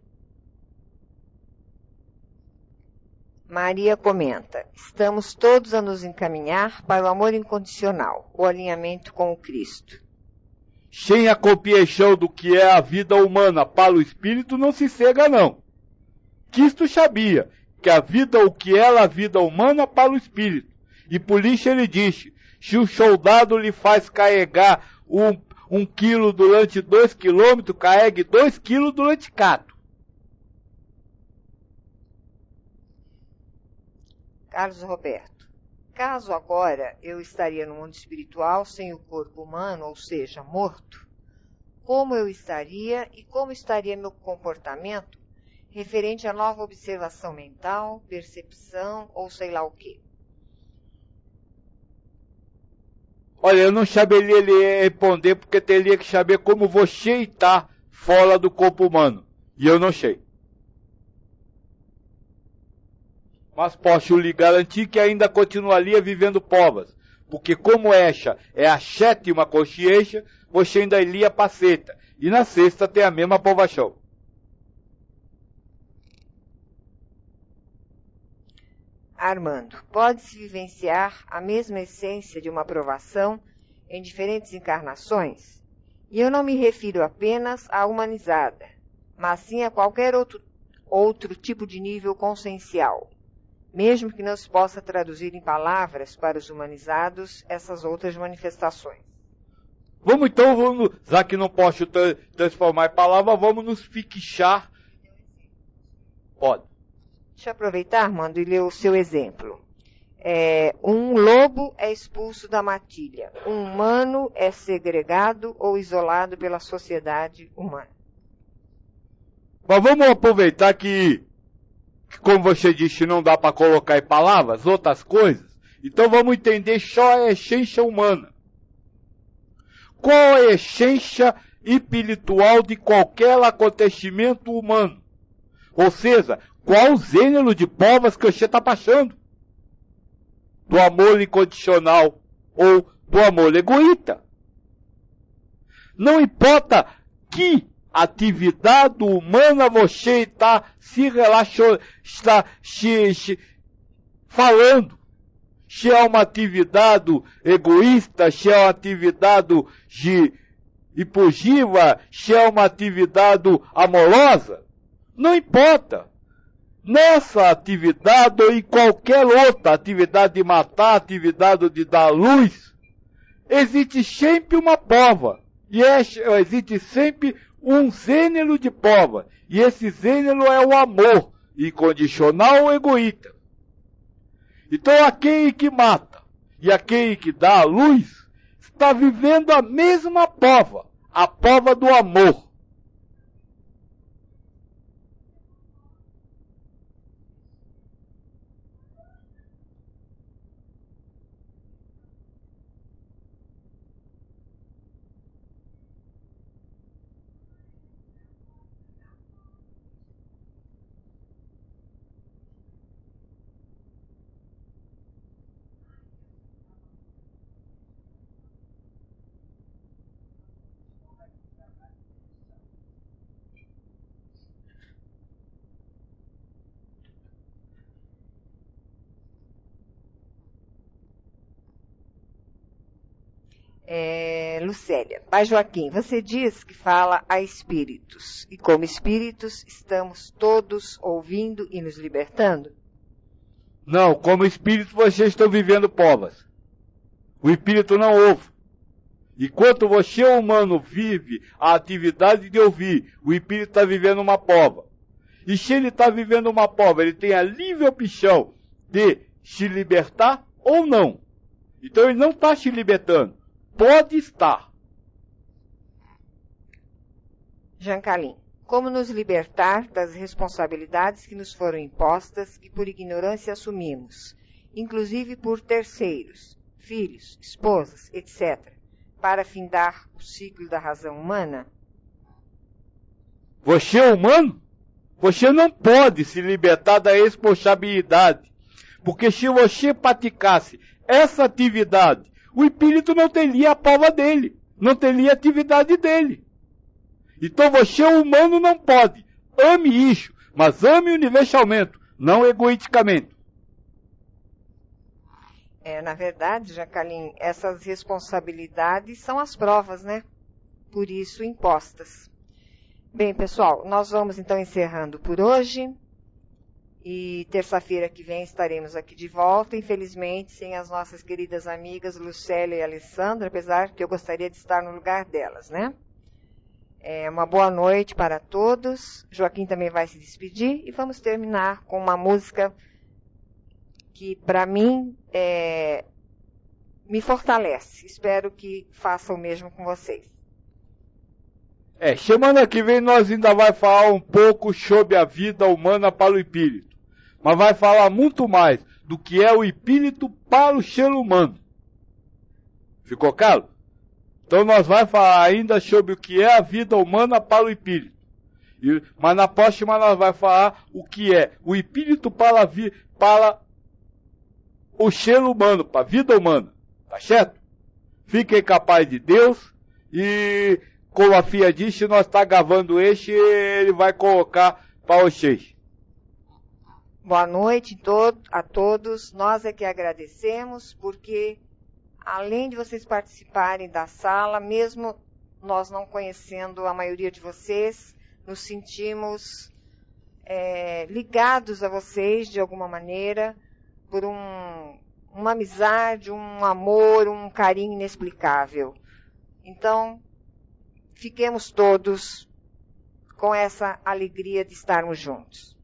Maria comenta, estamos todos a nos encaminhar para o amor incondicional, o alinhamento com o Cristo. Sem a compreensão do que é a vida humana para o espírito, não se cega, não. Cristo sabia que o que era a vida humana para o espírito. E por isso ele disse, se o soldado lhe faz carregar um quilo durante 2 quilômetros, carregue 2 quilos durante 4. Carlos Roberto, caso agora eu estaria no mundo espiritual sem o corpo humano, ou seja, morto, como eu estaria e como estaria meu comportamento referente à nova observação mental, percepção ou sei lá o quê? Olha, eu não saberia lhe responder porque teria que saber como você está fora do corpo humano. E eu não sei. Mas posso lhe garantir que ainda continuaria vivendo povas, porque como essa é a 7ª consciência, você ainda iria para a 6ª, e na 6ª tem a mesma povação. Armando, pode-se vivenciar a mesma essência de uma provação em diferentes encarnações? E eu não me refiro apenas à humanizada, mas sim a qualquer outro tipo de nível consciencial, mesmo que não se possa traduzir em palavras para os humanizados essas outras manifestações. Vamos, já que não posso transformar em palavra, vamos nos fixar. Pode. Deixa eu aproveitar, Armando, e ler o seu exemplo. Um lobo é expulso da matilha. Um humano é segregado ou isolado pela sociedade humana. Mas vamos aproveitar que como você disse, não dá para colocar em palavras outras coisas. Então vamos entender só a essência humana. Qual a essência espiritual de qualquer acontecimento humano? Ou seja, qual o gênero de provas que você está passando? Do amor incondicional ou do amor egoísta. Não importa que atividade humana você está se relacionando, está falando. Se é uma atividade egoísta, se é uma atividade impulsiva, se é uma atividade amorosa, não importa. Nessa atividade ou em qualquer outra atividade de matar, atividade de dar luz, existe sempre uma prova. E existe sempre um gênero de prova. E esse gênero é o amor incondicional ou egoísta. Então aquele que mata e aquele que dá a luz está vivendo a mesma prova, a prova do amor. Lucélia, Pai Joaquim, você diz que fala a espíritos, e como espíritos estamos todos ouvindo e nos libertando? Não, como espírito vocês estão vivendo provas. O espírito não ouve. Enquanto você, humano, vive a atividade de ouvir, o espírito está vivendo uma prova. E se ele está vivendo uma prova, ele tem a livre opção de se libertar ou não. Então ele não está se libertando. Pode estar. Jancalim, como nos libertar das responsabilidades que nos foram impostas e por ignorância assumimos, inclusive por terceiros, filhos, esposas, etc., para findar o ciclo da razão humana? Você é humano? Você não pode se libertar da responsabilidade, porque se você praticasse essa atividade, o espírito não teria a prova dele, não teria a atividade dele. Então você, humano, não pode. Ame isso, mas ame universalmente, não egoisticamente. Na verdade, Jacalim, essas responsabilidades são as provas, né? Por isso impostas. Bem, pessoal, nós vamos então encerrando por hoje. E terça-feira que vem estaremos aqui de volta, infelizmente sem as nossas queridas amigas Lucélia e Alessandra, apesar que eu gostaria de estar no lugar delas, né? Uma boa noite para todos. Joaquim também vai se despedir e vamos terminar com uma música que, para mim, me fortalece. Espero que faça o mesmo com vocês. Semana que vem nós ainda vai falar um pouco sobre a vida humana para o espírito. Mas vai falar muito mais do que é o espírito para o ser humano. Ficou claro? Então nós vamos falar ainda sobre o que é a vida humana para o espírito. Mas na próxima nós vamos falar o que é o espírito para o ser humano, para a vida humana. Tá certo? Fiquem com a paz de Deus e, como a filha disse, nós está gravando este e ele vai colocar para vocês. Boa noite a todos. Nós é que agradecemos, porque além de vocês participarem da sala, mesmo nós não conhecendo a maioria de vocês, nos sentimos ligados a vocês de alguma maneira, por uma amizade, um amor, um carinho inexplicável. Então, fiquemos todos com essa alegria de estarmos juntos.